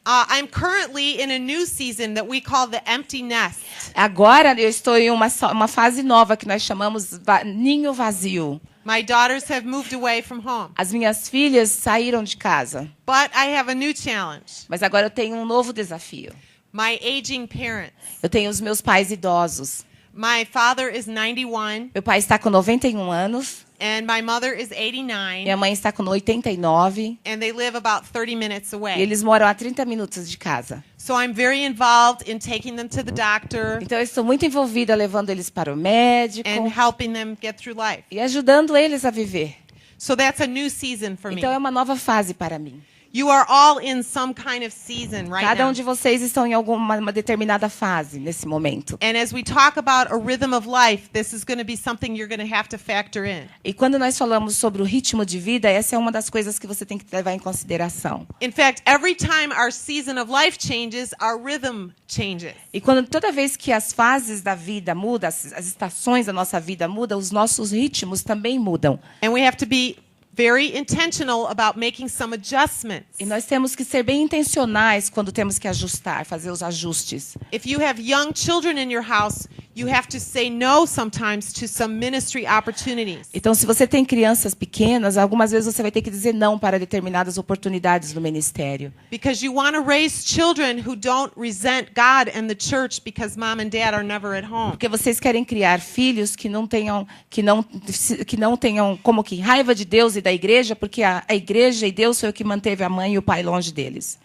I'm currently in a new season that we call the empty nest. Agora eu estou em uma fase nova que nós chamamos ninho vazio. My daughters have moved away from home. As minhas filhas saíram de casa. But I have a new challenge. Mas agora eu tenho um novo desafio. My aging parents. Eu tenho os meus pais idosos. My father is 91. Meu pai está com 91 anos. And my mother is 89. Minha mãe está com 89. And they live about 30 minutes E away. eles moram a 30 minutos de casa. So I'm very involved in taking them to the doctor Então eu estou muito envolvida levando eles para o médico and helping them get through life. e ajudando eles a viver. So that's a new season for me. Então é uma nova fase para mim. You are all in some kind of season right Cada now. um de vocês estão em uma determinada fase nesse momento. And as we talk about a rhythm of life, this is going to be something you're going to have to factor in. E quando nós falamos sobre o ritmo de vida, essa é uma das coisas que você tem que levar em consideração. In fact, every time our season of life changes, our rhythm changes. E toda vez que as fases da vida mudam, as estações da nossa vida mudam, os nossos ritmos também mudam. And we have to be very intentional about making some adjustments. E nós temos que ser bem intencionais quando temos que ajustar, fazer os ajustes. If you have young children in your house, you have to say no sometimes to some ministry opportunities. Então, se você tem crianças pequenas, algumas vezes você vai ter que dizer não para determinadas oportunidades no ministério. Because you want to raise children who don't resent God and the church because mom and dad are never at home. Porque vocês querem criar filhos que não tenham como que raiva de Deus e da igreja, porque a igreja e Deus foi o que manteve a mãe e o pai longe deles.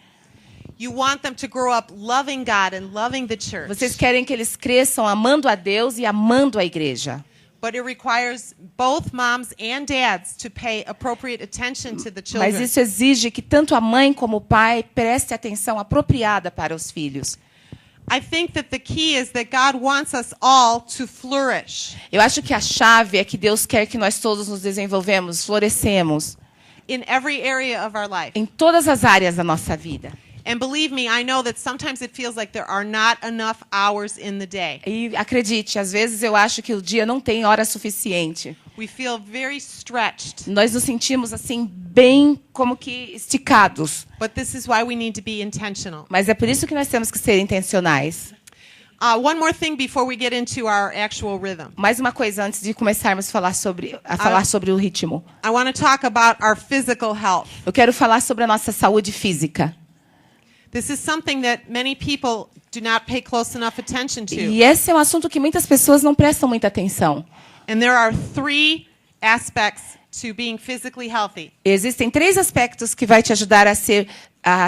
You want them to grow up loving God and loving the church. Vocês querem que eles cresçam amando a Deus e amando a igreja. But it requires both moms and dads to pay appropriate attention to the Mas children. isso exige que tanto a mãe como o pai preste atenção apropriada para os filhos. I think that the key is that God wants us all to flourish Eu acho que a chave é que Deus quer que nós todos nos desenvolvemos, florescemos in every area of our life. em todas as áreas da nossa vida. And believe me, I know that sometimes it feels like there are not enough hours in the day. E acredite, às vezes eu acho que o dia não tem hora suficiente. We feel very stretched. Nós nos sentimos assim bem como que esticados. But this is why we need to be intentional. Mas é por isso que nós temos que ser intencionais. One more thing before we get into our actual rhythm. Mais uma coisa antes de começarmos a falar sobre o ritmo. I want to talk about our physical health. Eu quero falar sobre a nossa saúde física. This is something that many people do not pay close enough attention to. E esse é um assunto que muitas pessoas não prestam muita atenção. And there are 3 aspects to being physically healthy. Existem 3 aspectos que vai te ajudar a ser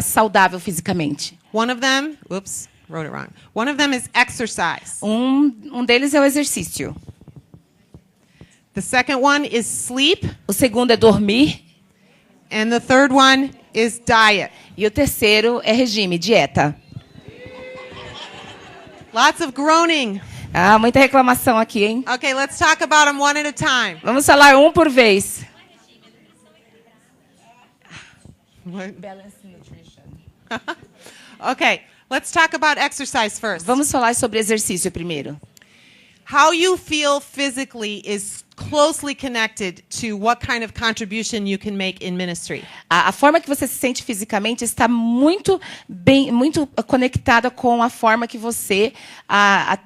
saudável fisicamente. One of them, whoops, wrote it wrong. One of them is exercise. Um deles é o exercício. The second one is sleep. O segundo é dormir. And the third one is diet. E o terceiro é regime, dieta. Lots of groaning. Ah, muita reclamação aqui, hein? Okay, let's talk about them one at a time. Vamos falar um por vez. Okay, let's talk about exercise first. Vamos falar sobre exercício primeiro. How you feel physically is closely connected to what kind of contribution you can make in ministry. A forma que você se sente fisicamente está muito conectada com a forma que você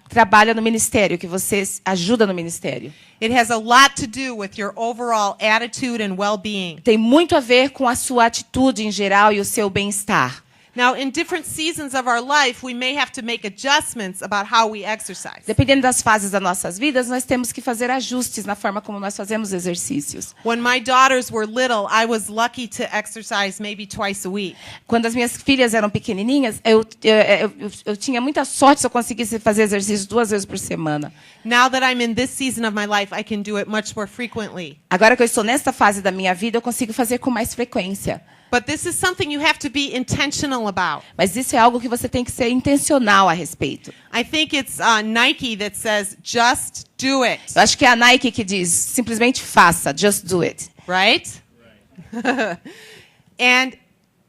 trabalha no ministério, que você ajuda no ministério. It has a lot to do with your overall attitude and well-being. Tem muito a ver com a sua atitude em geral e o seu bem-estar. Now, in different seasons of our life, we may have to make adjustments about how we exercise. Dependendo das fases das nossas vidas, nós temos que fazer ajustes na forma como nós fazemos exercícios. When my daughters were little, I was lucky to exercise maybe twice a week. Quando as minhas filhas eram pequenininhas, eu tinha muita sorte se eu conseguisse fazer exercício 2 vezes por semana. Now that I'm in this season of my life, I can do it much more frequently. Agora que eu estou nesta fase da minha vida, eu consigo fazer com mais frequência. But this is something you have to be intentional about. Mas isso é algo que você tem que ser intencional a respeito. I think it's Nike that says, just do it. Eu acho que é a Nike que diz, simplesmente faça, just do it. Right? And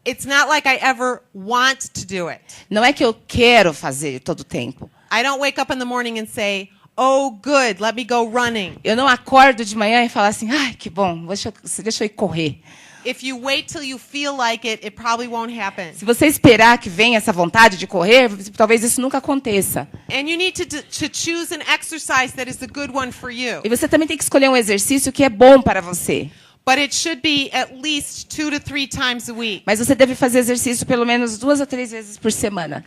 it's not like I ever want to do it. Não é que eu quero fazer todo o tempo. I don't wake up in the morning and say, oh, good, let me go running. Eu não acordo de manhã e falo assim, ai, que bom, deixa eu ir correr. If you wait till you feel like it probably won't happen. Se você esperar que venha essa vontade de correr, talvez isso nunca aconteça. And you need to choose an exercise that is a good one for you. E você também tem que escolher um exercício que é bom para você. But it should be at least 2 to 3 times a week. Mas você deve fazer exercício pelo menos 2 ou 3 vezes por semana.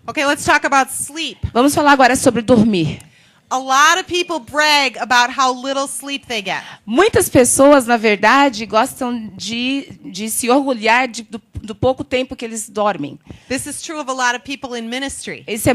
Okay, let's talk about sleep. Vamos falar agora sobre dormir. A lot of people brag about how little sleep they get. Muitas pessoas, na verdade, gostam de se orgulhar do pouco tempo que eles dormem. This is true of a lot of people in ministry. Isso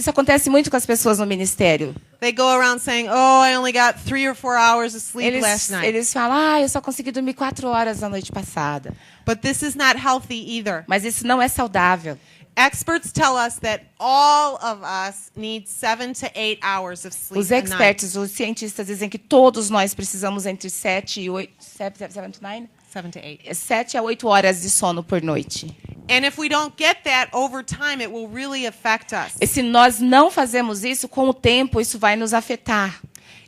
acontece muito com as pessoas no ministério. They go around saying, "Oh, I only got 3 or 4 hours of sleep last night." Eles falam, eu só consegui dormir 4 horas na noite passada. But this is not healthy either. Mas isso não é saudável. Experts tell us that all of us need 7 to 8 hours of sleep. Os experts, os cientistas dizem que todos nós precisamos entre 7 e 8, 7 to 9? 7 to 8. 7 a 8 horas de sono por noite. And if we don't get that over time, it will really affect us. E se nós não fazemos isso, com o tempo, isso vai nos afetar.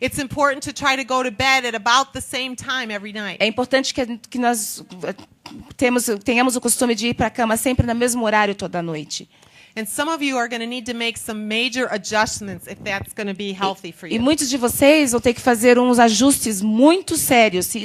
It's important to try to go to bed at about the same time every night. É importante que nós tenhamos o costume de ir para a cama sempre no mesmo horário toda noite. And some of you are going to need to make some major adjustments if that's going to be healthy for E you. muitos de vocês vão ter que fazer uns ajustes muito sérios se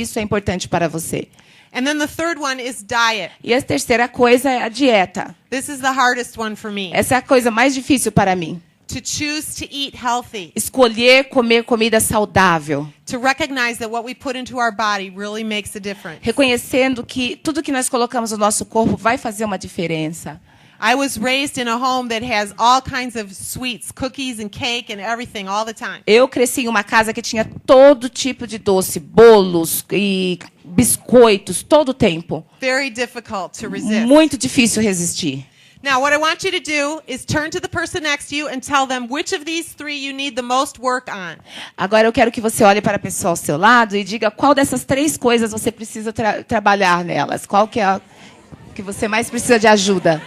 isso é importante para você. And then the third one is diet. E a terceira coisa é a dieta. This is the hardest one for me. Essa é a coisa mais difícil para mim. To choose to eat healthy. Escolher comer comida saudável. To recognize that what we put into our body really makes a difference. Reconhecendo que tudo que nós colocamos no nosso corpo vai fazer uma diferença. I was raised in a home that has all kinds of sweets, cookies and cake and everything all the time. Eu cresci em uma casa que tinha todo tipo de doce, bolos e biscoitos, todo o tempo. Very difficult to resist. Muito difícil resistir. Now, what I want you to do is turn to the person next to you and tell them which of these three you need the most work on. Agora eu quero que você olhe para a pessoa ao seu lado e diga qual dessas 3 coisas você precisa trabalhar nelas. Qual que é a que você mais precisa de ajuda?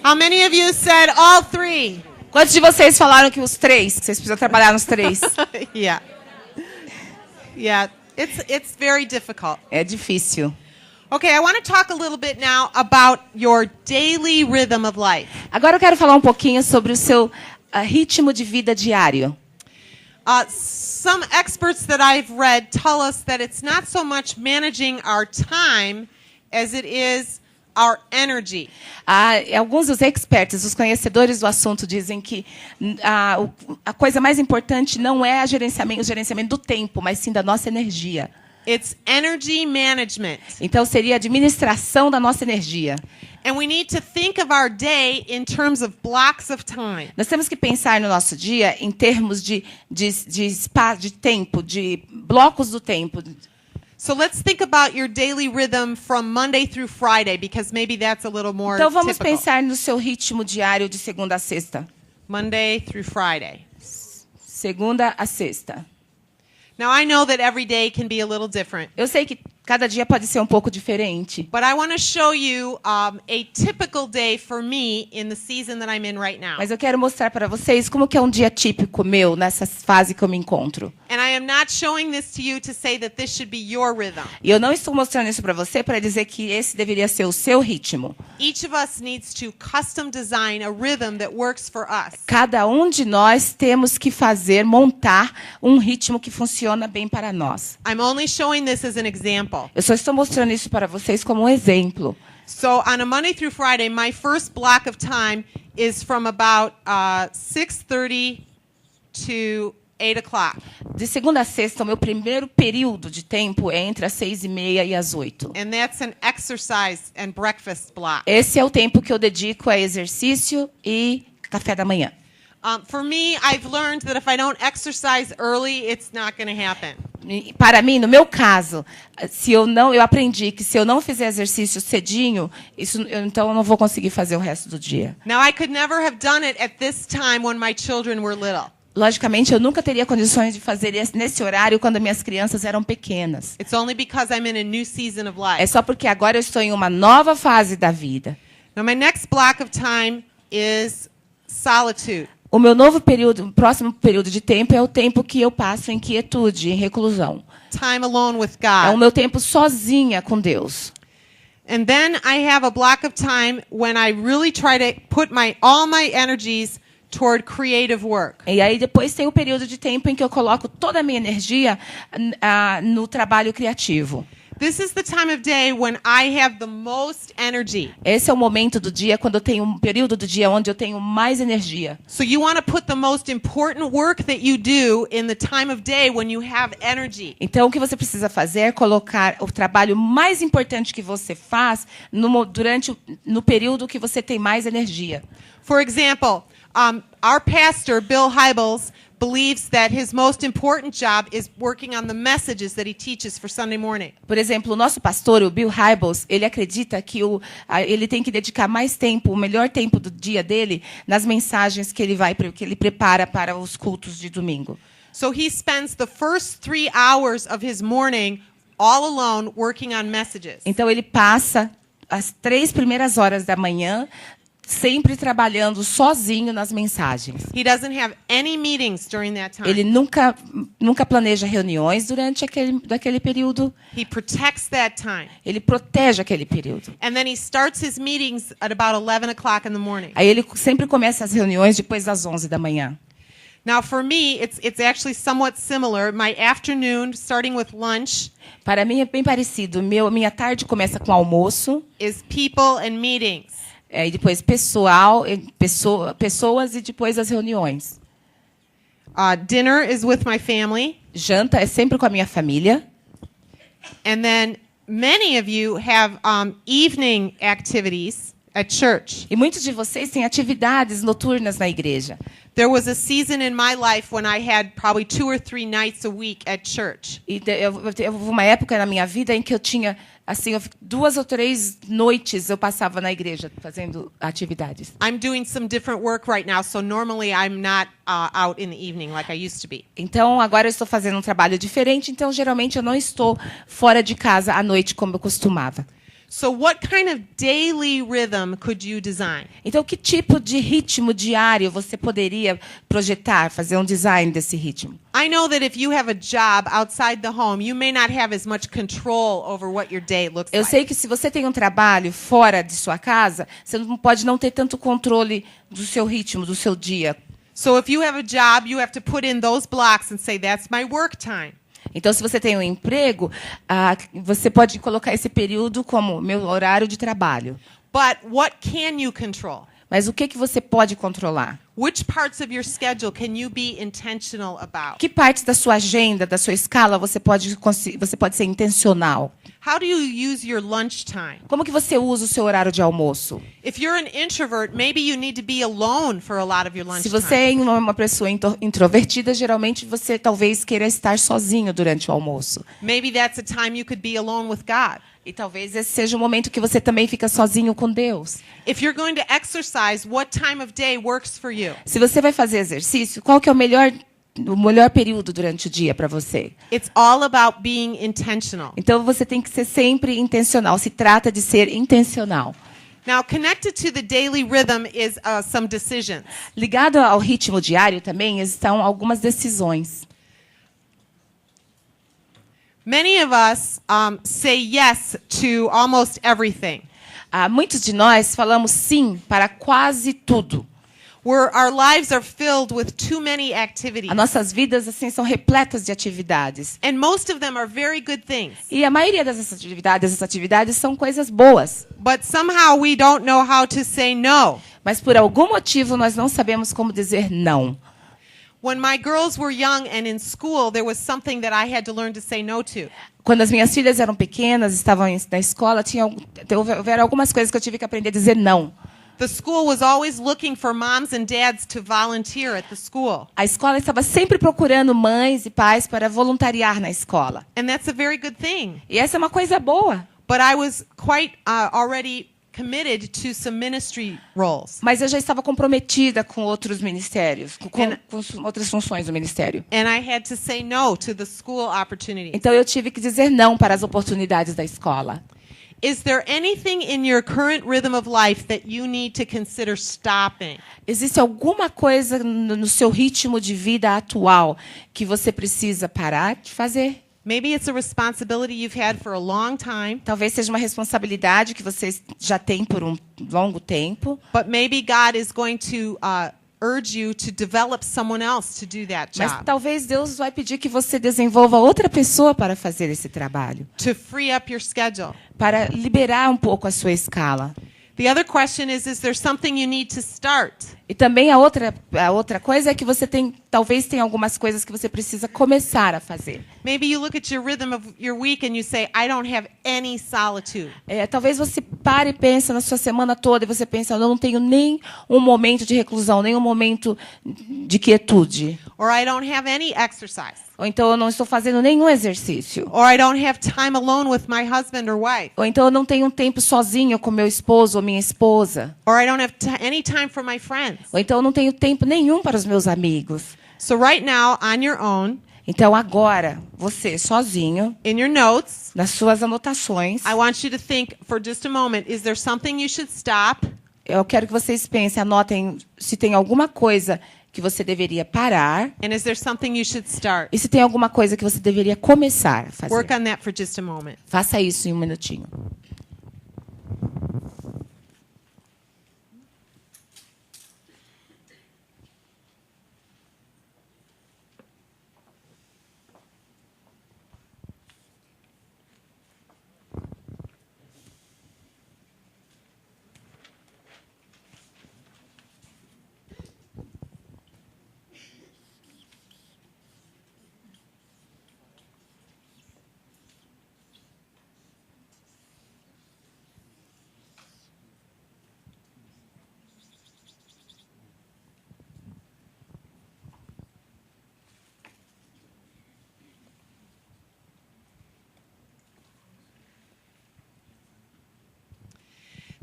How many of you said all three? Quantos de vocês falaram que os 3? Vocês precisam trabalhar nos 3. Yeah. Yeah, it's very difficult. É difícil. Okay, I want to talk a little bit now about your daily rhythm of life. Agora eu quero falar um pouquinho sobre o seu ritmo de vida diário. Some experts that I've read tell us that it's not so much managing our time as it is our energy. Alguns dos expertos, os conhecedores do assunto, dizem que a coisa mais importante não é o gerenciamento do tempo, mas sim da nossa energia. It's energy management. Então seria a administração da nossa energia. And we need to think of our day in terms of blocks of time. Nós temos que pensar no nosso dia em termos de tempo, de blocos do tempo. So let's think about your daily rhythm from Monday through Friday, because maybe that's a little more Então vamos typical. pensar no seu ritmo diário de segunda a sexta. Monday through Friday. Segunda a sexta. Now I know that every day can be a little different, Eu sei que cada dia pode ser um pouco diferente. but I want to show you a typical day for me in the season that I'm in right now. Mas eu quero mostrar para vocês como que é um dia típico meu nessa fase que eu me encontro. And I am not showing this to you to say that this should be your rhythm. E eu não estou mostrando isso para você para dizer que esse deveria ser o seu ritmo. Each of us needs to custom design a rhythm that works for us. Cada um de nós temos que montar um ritmo que funciona bem para nós. I'm only showing this as an example. Eu só estou mostrando isso para vocês como um exemplo. So on a Monday through Friday, my first block of time is from about 6:30 to 8 o'clock. De segunda a sexta, o meu primeiro período de tempo é entre as 6:30 e as 8. And that's an exercise and breakfast block. Esse é o tempo que eu dedico a exercício e café da manhã. For me, I've learned that if I don't exercise early, it's not going to happen. Para mim, no meu caso, eu aprendi que se eu não fizer exercício cedinho, então eu não vou conseguir fazer o resto do dia. Now, I could never have done it at this time when my children were little. Logicamente, eu nunca teria condições de fazer nesse horário quando minhas crianças eram pequenas. It's only because I'm in a new season of life. É só porque agora eu estou em uma nova fase da vida. Now, my next block of time is solitude. O próximo período de tempo é o tempo que eu passo em quietude, em reclusão. Time alone with É o God. meu tempo sozinha com Deus. And then I have a block of time when I really try to put all my energies toward creative work. E aí depois tem o período de tempo em que eu coloco toda a minha energia no trabalho criativo. This is the time of day when I have the most energy. Esse é o momento do dia quando eu tenho um período do dia onde eu tenho mais energia. So you want to put the most important work that you do in the time of day when you have energy. Então o que você precisa fazer é colocar o trabalho mais importante que você faz no período que você tem mais energia. For example, our pastor, Bill Hybels, believes that his most important job is working on the messages that he teaches for Sunday morning. Por exemplo, o nosso pastor, o Bill Hybels, ele acredita que ele tem que dedicar mais tempo, o melhor tempo do dia dele, nas mensagens que ele prepara para os cultos de domingo. So he spends the first 3 hours of his morning all alone working on messages. Então ele passa as 3 primeiras horas da manhã sempre trabalhando sozinho nas mensagens. He doesn't have any meetings during that time. Ele nunca planeja reuniões durante aquele período. He protects that time. Ele protege aquele período. And then he starts his meetings at about 11 o'clock in the morning. Aí ele sempre começa as reuniões depois das 11 da manhã. Now, for me, it's actually somewhat similar. My afternoon, starting with lunch, Para mim é bem parecido. Minha tarde começa com almoço, is people and meetings. e depois pessoas e depois as reuniões. Dinner is with my family. Janta é sempre com a minha família. And then many of you have evening activities at church. E muitos de vocês têm atividades noturnas na igreja. There was a season in my life when I had probably 2 or 3 nights a week at church. E houve uma época na minha vida em que eu tinha, assim, 2 ou 3 noites eu passava na igreja fazendo atividades. I'm doing some different work right now, so normally I'm not out in the evening like I used to be. Então, agora eu estou fazendo um trabalho diferente, então geralmente eu não estou fora de casa à noite como eu costumava. So what kind of daily rhythm could you design? Então, que tipo de ritmo diário você poderia projetar, fazer um design desse ritmo? I know that if you have a job outside the home, you may not have as much control over what your day looks Eu like. sei que se você tem um trabalho fora de sua casa, você pode não ter tanto controle do seu ritmo, do seu dia. So if you have a job, you have to put in those blocks and say, that's my work time. Então, se você tem um emprego, você pode colocar esse período como meu horário de trabalho. But what can you control? Mas o que você pode controlar? Which parts of your schedule can you be intentional about? Que partes da sua agenda, da sua escala, você pode ser intencional? How do you use your lunch time? Como que você usa o seu horário de almoço? If you're an introvert, maybe you need to be alone for a lot of your lunch Se você é uma pessoa introvertida, geralmente você talvez queira estar sozinho durante o almoço. Maybe that's a time you could be alone with God. E talvez esse seja o momento que você também fica sozinho com Deus. If you're going to exercise, what time of day works for you? Se você vai fazer exercício, qual que é o melhor período durante o dia para você? It's all about being intentional. Então você tem que ser sempre intencional. Se trata de ser intencional. Now, connected to the daily rhythm is some decisions. Ligado ao ritmo diário também estão algumas decisões. Many of us say yes to almost everything. Muitos de nós falamos sim para quase tudo. Our lives are filled with too many activities. As nossas vidas assim são repletas de atividades. And most of them are very good things. E a maioria dessas atividades são coisas boas. But somehow we don't know how to say no. Mas por algum motivo nós não sabemos como dizer não. When my girls were young and in school, there was something that I had to learn to say no to. Quando as minhas filhas eram pequenas, estavam na escola, houveram algumas coisas que eu tive que aprender a dizer não. The school was always looking for moms and dads to volunteer at the school. A escola estava sempre procurando mães e pais para voluntariar na escola. And that's a very good thing. E essa é uma coisa boa. But I was quite already committed to some ministry roles. Mas eu já estava comprometida com outros ministérios, com outras funções do ministério. And I had to say no to the school opportunities. Então eu tive que dizer não para as oportunidades da escola. Is there anything in your current rhythm of life that you need to consider stopping? Existe alguma coisa no seu ritmo de vida atual que você precisa parar de fazer? Maybe it's a responsibility you've had for a long time. Talvez seja uma responsabilidade que você já tem por um longo tempo. But maybe God is going to urge you to develop someone else to do that Mas job. talvez Deus vai pedir que você desenvolva outra pessoa para fazer esse trabalho. To free up your schedule. Para liberar um pouco a sua escala. The other question is there something you need to start? E também a outra coisa é que você talvez tenha algumas coisas que você precisa começar a fazer. Maybe you look at your rhythm of your week and you say, I don't have any solitude. Talvez você pare e pense na sua semana toda e você pensa, eu não tenho nem um momento de reclusão, nem um momento de quietude. Or I don't have any exercise. Ou então eu não estou fazendo nenhum exercício. Or I don't have time alone with my husband or wife. Ou então eu não tenho um tempo sozinho com meu esposo ou minha esposa. Or I don't have any time for my friends. Ou então eu não tenho tempo nenhum para os meus amigos. So right now, on your own, Então agora, você sozinho, in your notes, nas suas anotações, I want you to think for just a moment, is there something you should stop? eu quero que vocês pensem, anotem se tem alguma coisa que você deveria parar And is there something you should start? e se tem alguma coisa que você deveria começar a fazer. Work on that for just a moment. Faça isso em um minutinho.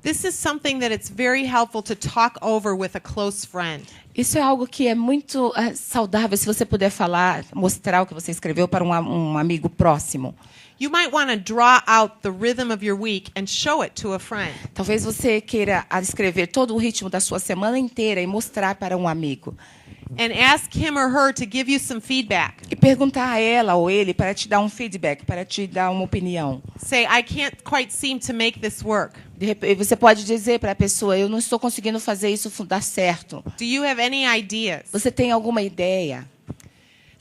This is something that it's very helpful to talk over with a close friend. Isso é algo que é muito saudável, se você puder falar, mostrar o que você escreveu para um amigo próximo. You might want to draw out the rhythm of your week and show it to a friend. Talvez você queira escrever todo o ritmo da sua semana inteira e mostrar para um amigo. And ask him or her to give you some feedback. E perguntar a ela ou ele para te dar um feedback, para te dar uma opinião. Say, I can't quite seem to make this work. De repente, você pode dizer para a pessoa, eu não estou conseguindo fazer isso dar certo. Do you have any ideas? Você tem alguma ideia?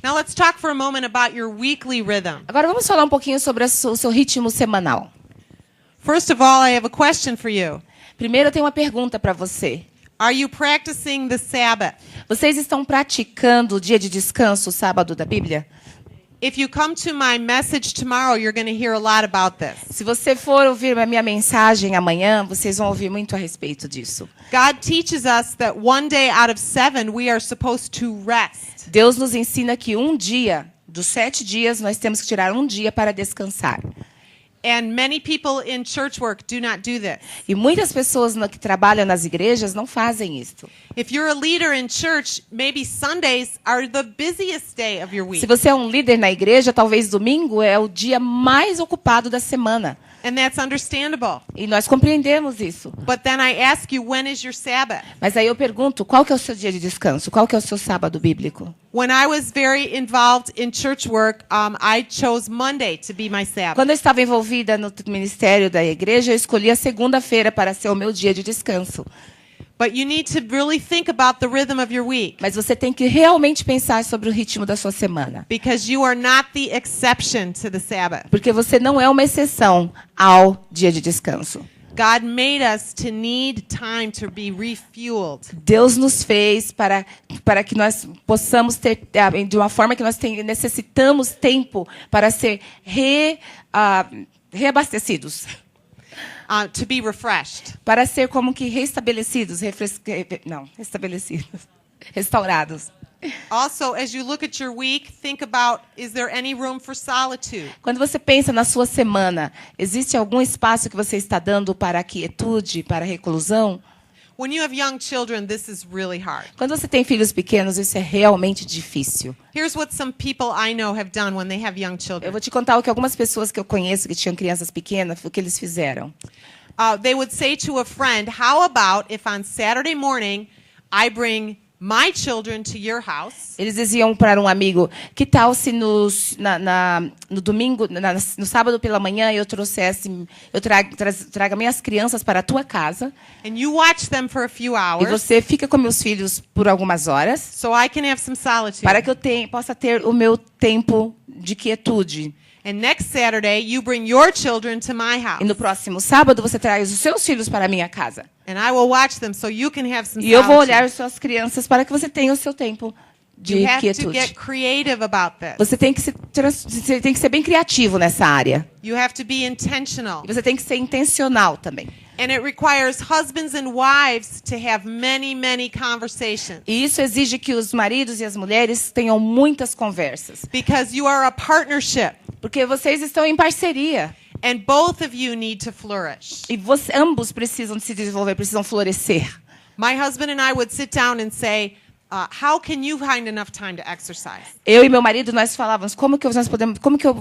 Now let's talk for a moment about your weekly rhythm. Agora vamos falar um pouquinho sobre o seu ritmo semanal. First of all, I have a question for you. Primeiro eu tenho uma pergunta para você. Are you practicing the Sabbath? Vocês estão praticando o dia de descanso, o sábado da Bíblia? If you come to my message tomorrow, you're going to hear a lot about this. Se você for ouvir a minha mensagem amanhã, vocês vão ouvir muito a respeito disso. God teaches us that one day out of 7 we are supposed to rest. Deus nos ensina que um dia, dos 7 dias, nós temos que tirar um dia para descansar. And many people in church work do not do this. E muitas pessoas que trabalham nas igrejas não fazem isso. If you're a leader in church, maybe Sundays are the busiest day of your week. Se você é um líder na igreja, talvez domingo é o dia mais ocupado da semana. And that's understandable. E nós compreendemos isso. But then I ask you, when is your Sabbath? Mas aí eu pergunto, qual que é o seu dia de descanso? Qual que é o seu sábado bíblico? When I was very involved in church work, I chose Monday to be my Sabbath. Quando eu estava envolvida no ministério da igreja, eu escolhi a segunda-feira para ser o meu dia de descanso. But you need to really think about the rhythm of your week. Mas você tem que realmente pensar sobre o ritmo da sua semana. Because you are not the exception to the Sabbath. Porque você não é uma exceção ao dia de descanso. God made us to need time to be refueled. Deus nos fez para que nós possamos ter, de uma forma que nós necessitamos tempo para ser reabastecidos. To be refreshed. Para ser como que restabelecidos, restaurados. Also, as you look at your week, think about, is there any room for solitude? Quando você pensa na sua semana, existe algum espaço que você está dando para a quietude, para a reclusão? When you have young children, this is really hard. Quando você tem filhos pequenos, isso é realmente difícil. Here's what some people I know have done when they have young Eu children. vou te contar o que algumas pessoas que eu conheço que tinham crianças pequenas, o que eles fizeram. They would say to a friend, how about if on Saturday morning I bring my children to your house? Eles diziam para um amigo, que tal se no domingo, no sábado pela manhã eu traga minhas crianças para a tua casa And you watch them for a few e hours você fica com meus filhos por algumas horas so I can have some solitude. para que eu possa ter o meu tempo de quietude. And next Saturday, you bring your children to my house. E no próximo sábado você traz os seus filhos para a minha casa. And I will watch them so you can have some E eu vou solitude. olhar as suas crianças para que você tenha o seu tempo de You have to quietude. get creative about this. Você tem que ser bem criativo nessa área. You have to be intentional. E você tem que ser intencional também. And it requires husbands and wives to have many, many conversations. E isso exige que os maridos e as mulheres tenham muitas conversas. Because you are a partnership. Porque vocês estão em parceria. And both of you need to flourish. E ambos precisam se desenvolver, precisam florescer. My husband and I would sit down and say, how can you find enough time to exercise? Eu e meu marido, nós falávamos,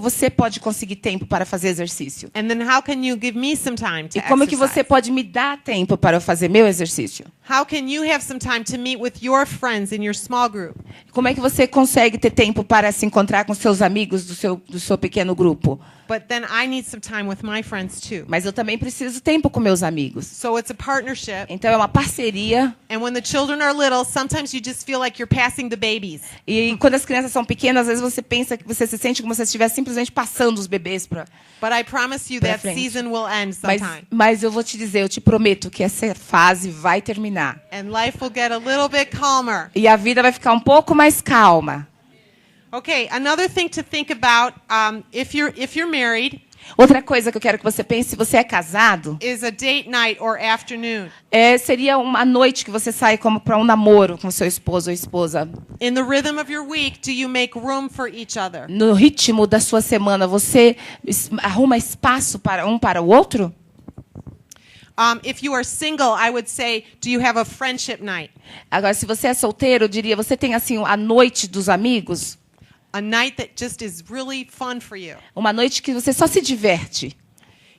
você pode conseguir tempo para fazer exercício? And then how can you give me some time to E como que você exercise? pode me dar tempo para eu fazer meu exercício? How can you have some time to meet with your friends in your small group? Como é que você consegue ter tempo para se encontrar com seus amigos do seu pequeno grupo? But then I need some time with my friends too. Mas eu também preciso tempo com meus amigos. So it's a partnership. Então é uma parceria. And when the children are little, sometimes you just feel like you're passing the babies. E quando as crianças são pequenas, às vezes você pensa que você se sente como se você estivesse simplesmente passando os bebês para. But I promise you Pra that frente. season will end sometime. Mas eu vou te dizer, eu te prometo que essa fase vai terminar. And life will get a little bit calmer. E a vida vai ficar um pouco mais calma. Okay, another thing to think about if you're married Outra coisa que eu quero que você pense, se você é casado, is a date night or afternoon. seria uma noite que você sai como para um namoro com seu esposo ou esposa. In the rhythm of your week, do you make room for each other? No ritmo da sua semana, você arruma espaço para o outro? If you are single, I would say, do you have a friendship night? Agora, se você é solteiro, eu diria, você tem assim a noite dos amigos? A night that just is really fun for you. Uma noite que você só se diverte.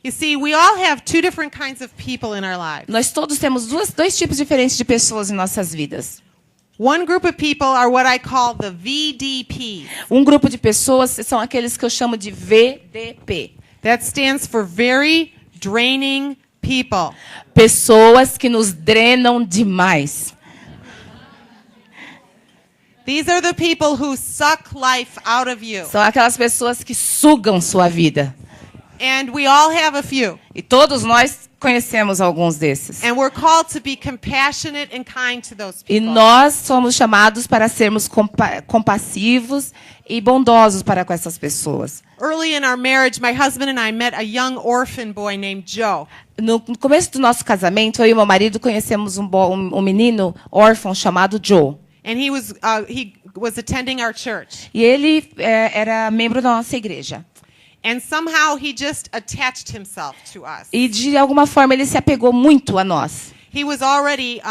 You see, we all have two different kinds of people in our lives. Nós todos temos dois tipos diferentes de pessoas em nossas vidas. One group of people are what I call the VDPs. Um grupo de pessoas são aqueles que eu chamo de VDP. That stands for very draining people. Pessoas que nos drenam demais. These are the people who suck life out of you. São aquelas pessoas que sugam sua vida. And we all have a few. E todos nós conhecemos alguns desses. And we're called to be compassionate and kind to those E people. nós somos chamados para sermos compassivos e bondosos para com essas pessoas. Early in our marriage, my husband and I met a young orphan boy named Joe. No começo do nosso casamento, eu e meu marido conhecemos um menino órfão chamado Joe. And he was attending our church. E ele era membro da nossa igreja. And somehow he just attached himself to us. E de alguma forma ele se apegou muito a nós. He was already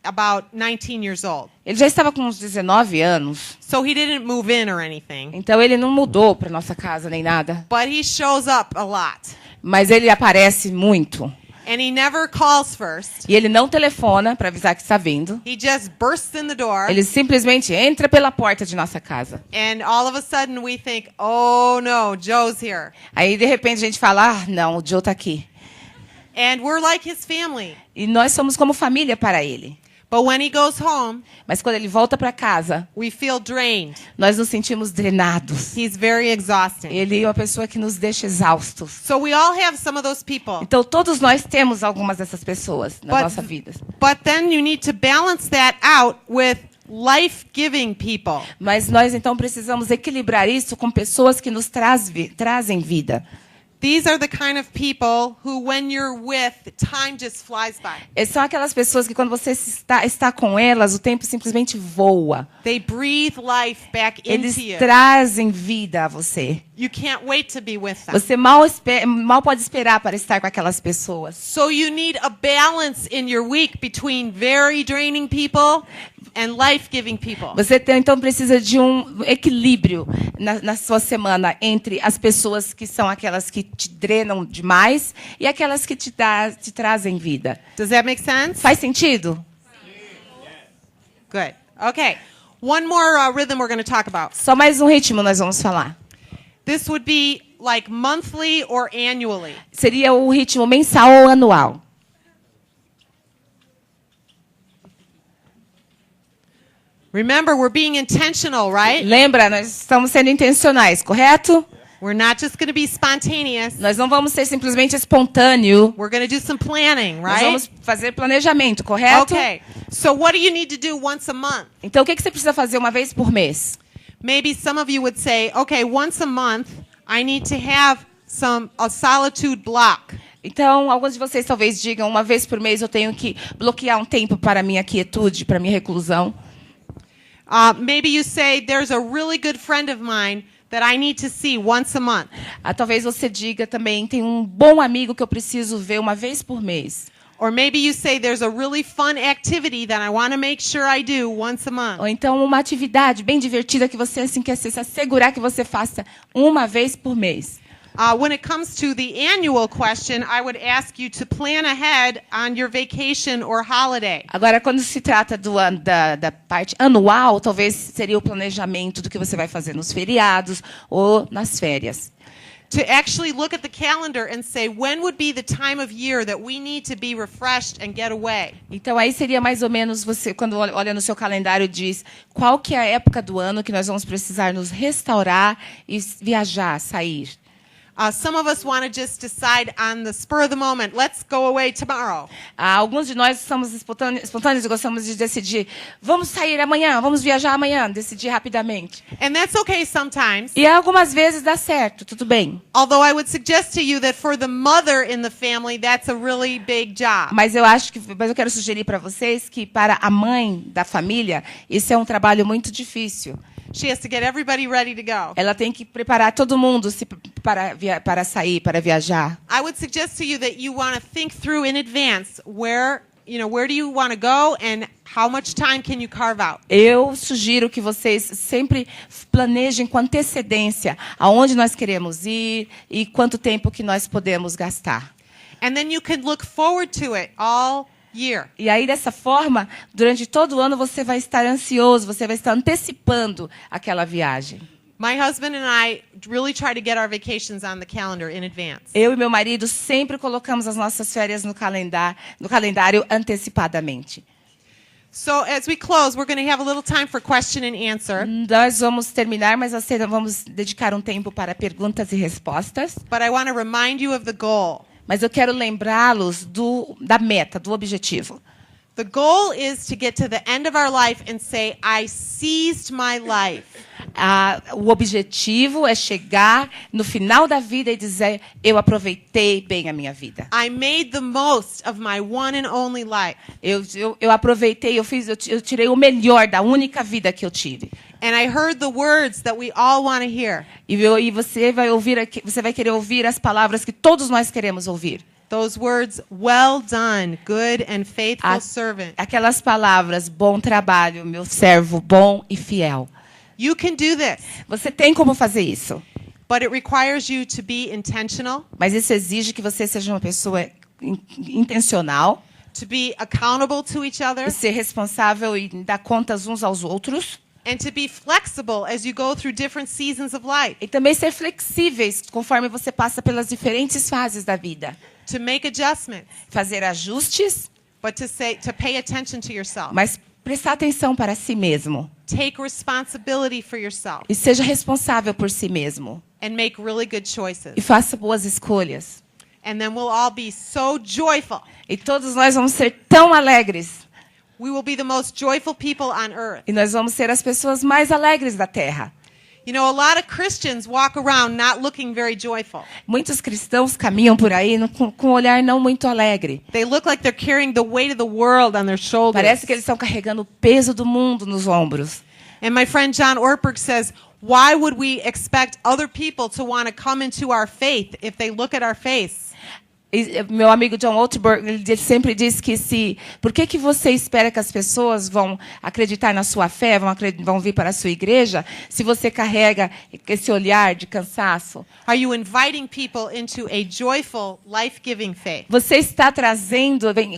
about 19 years old. Ele já estava com uns 19 anos. So he didn't move in or anything. Então ele não mudou para nossa casa nem nada. But he shows up a lot. Mas ele aparece muito. And he never calls first. E ele não telefona para avisar que está vindo. He just bursts in the door. Ele simplesmente entra pela porta de nossa casa. And all of a sudden we think, oh no, Joe's here. Aí de repente a gente fala, não, o Joe está aqui. And we're like his family. E nós somos como família para ele. But when he goes home, Mas quando ele volta para casa, we feel drained. nós nos sentimos drenados. He's very exhausting. Ele é uma pessoa que nos deixa exaustos. So we all have some of those people. Então todos nós temos algumas dessas pessoas na But- nossa vida. But then you need to balance that out with life-giving people. Mas nós então precisamos equilibrar isso com pessoas que nos trazem vida. These are the kind of people who, when you're with, time just flies by. São aquelas pessoas que quando você está com elas, o tempo simplesmente voa. They breathe life back Eles into you. trazem vida a você. You can't wait to be with them. Você mal pode esperar para estar com aquelas pessoas. So you need a balance in your week between very draining people and life-giving people. Você então precisa de um equilíbrio na sua semana entre as pessoas que são aquelas que te drenam demais e aquelas que te trazem vida. Does that make sense? Faz sentido? Good. Okay. One more rhythm we're going to talk about. Só mais um ritmo nós vamos falar. This would be like monthly or annually. Seria o ritmo mensal ou anual. Remember, we're being intentional, right? Lembra, nós estamos sendo intencionais, correto? We're not just going to be spontaneous. Nós não vamos ser simplesmente espontâneo. We're going to do some planning, Nós right? vamos fazer planejamento, correto? Okay. So what do you need to do once a month? Então, o que você precisa fazer uma vez por mês? Maybe some of you would say, okay, once a month, I need to have a solitude block. Então, alguns de vocês talvez digam, uma vez por mês eu tenho que bloquear um tempo para a minha quietude, para a minha reclusão. Maybe you say, there's a really good friend of mine that I need to see once a month. Talvez você diga também, tem um bom amigo que eu preciso ver uma vez por mês. Or maybe you say there's a really fun activity that I want to make sure I do once a month. Ou então uma atividade bem divertida que você assim, quer se assegurar que você faça uma vez por mês. When it comes to the annual question, I would ask you to plan ahead on your vacation or holiday. Agora, quando se trata da parte anual, talvez seria o planejamento do que você vai fazer nos feriados ou nas férias. To actually look at the calendar and say, when would be the time of year that we need to be refreshed and get away? Então, aí seria mais ou menos você, quando olha no seu calendário, diz qual que é a época do ano que nós vamos precisar nos restaurar e viajar, sair. Some of us want to just decide on the spur of the moment, let's go away tomorrow. Alguns de nós somos espontâneos e gostamos de decidir, vamos sair amanhã, vamos viajar amanhã, decidir rapidamente. And that's okay sometimes. E algumas vezes dá certo, tudo bem. Although I would suggest to you that for the mother in the family, that's a really big job. Mas eu quero sugerir para vocês que para a mãe da família, isso é um trabalho muito difícil. She has to get everybody ready to go. Ela tem que preparar todo mundo para sair, para viajar. I would suggest to you that you want to think through in advance where do you want to go and how much time can you carve out? Eu sugiro que vocês sempre planejem com antecedência aonde nós queremos ir e quanto tempo que nós podemos gastar. And then you can look forward to it all year. E aí, dessa forma, durante todo o ano, você vai estar ansioso, você vai estar antecipando aquela viagem. My husband and I really try to get our vacations on the calendar in advance. Eu e meu marido sempre colocamos as nossas férias no calendário antecipadamente. So as we close, we're going to have a little time for question and answer. Nós vamos terminar, mas vamos dedicar um tempo para perguntas e respostas. But I want to remind you of the goal. Mas eu quero lembrá-los da meta, do objetivo. The goal is to get to the end of our life and say, I seized my life. O objetivo é chegar no final da vida e dizer, eu aproveitei bem a minha vida. I made the most of my one and only life. Eu aproveitei, eu tirei o melhor da única vida que eu tive. And I heard the words that we all want to hear. E você vai querer ouvir as palavras que todos nós queremos ouvir. Those words, well done, good and faithful servant. Aquelas palavras, bom trabalho, meu servo bom e fiel. You can do this. Você tem como fazer isso. But it requires you to be intentional. Mas isso exige que você seja uma pessoa intencional. To be accountable to each other. E ser responsável e dar contas uns aos outros. And to be flexible as you go through different seasons of life. E também ser flexíveis conforme você passa pelas diferentes fases da vida. To make adjustments. Fazer ajustes. But to pay attention to yourself. Mas prestar atenção para si mesmo. Take responsibility for yourself. E seja responsável por si mesmo. And make really good choices. E faça boas escolhas. And then we'll all be so joyful. E todos nós vamos ser tão alegres. We will be the most joyful people on earth. E nós vamos ser as pessoas mais alegres da terra. You know, a lot of Christians walk around not looking very joyful. Muitos cristãos caminham por aí com um olhar não muito alegre. They look like they're carrying the weight of the world on their shoulders. Parece que eles estão carregando o peso do mundo nos ombros. And my friend John Ortberg says, why would we expect other people to want to come into our faith if they look at our face? E meu amigo John Ortberg, ele sempre diz que por que você espera que as pessoas vão acreditar na sua fé, vão vir para a sua igreja, se você carrega esse olhar de cansaço? Are you inviting people into a joyful, life-giving faith? Você está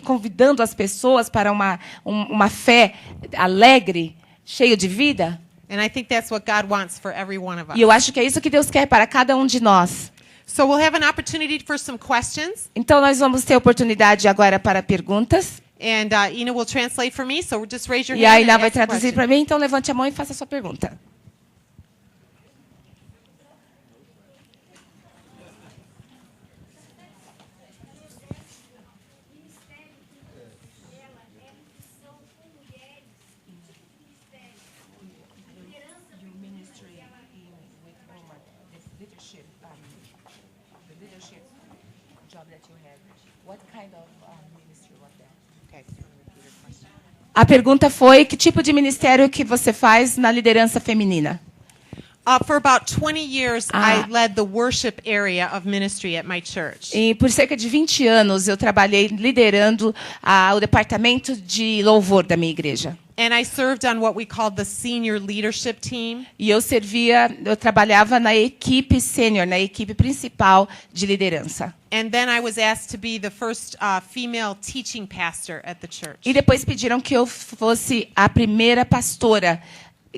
convidando as pessoas para uma fé alegre, cheia de vida? And I think that's what God wants for every one of us. E eu acho que é isso que Deus quer para cada um de nós. So we'll have an opportunity for some questions. Então nós vamos ter oportunidade agora para perguntas. And Ina will translate for me, so just raise your E hand. a Ina and vai ask a traduzir question. para mim, então levante a mão e faça a sua pergunta. A pergunta foi: que tipo de ministério que você faz na liderança feminina? For about 20 years, Ah. I led the worship area of ministry at my church. E por cerca de 20 anos eu trabalhei liderando o departamento de louvor da minha igreja. And I served on what we called the senior leadership team. E eu trabalhava na equipe sênior, na equipe principal de liderança. And then I was asked to be the first female teaching pastor at the church. E depois pediram que eu fosse a primeira pastora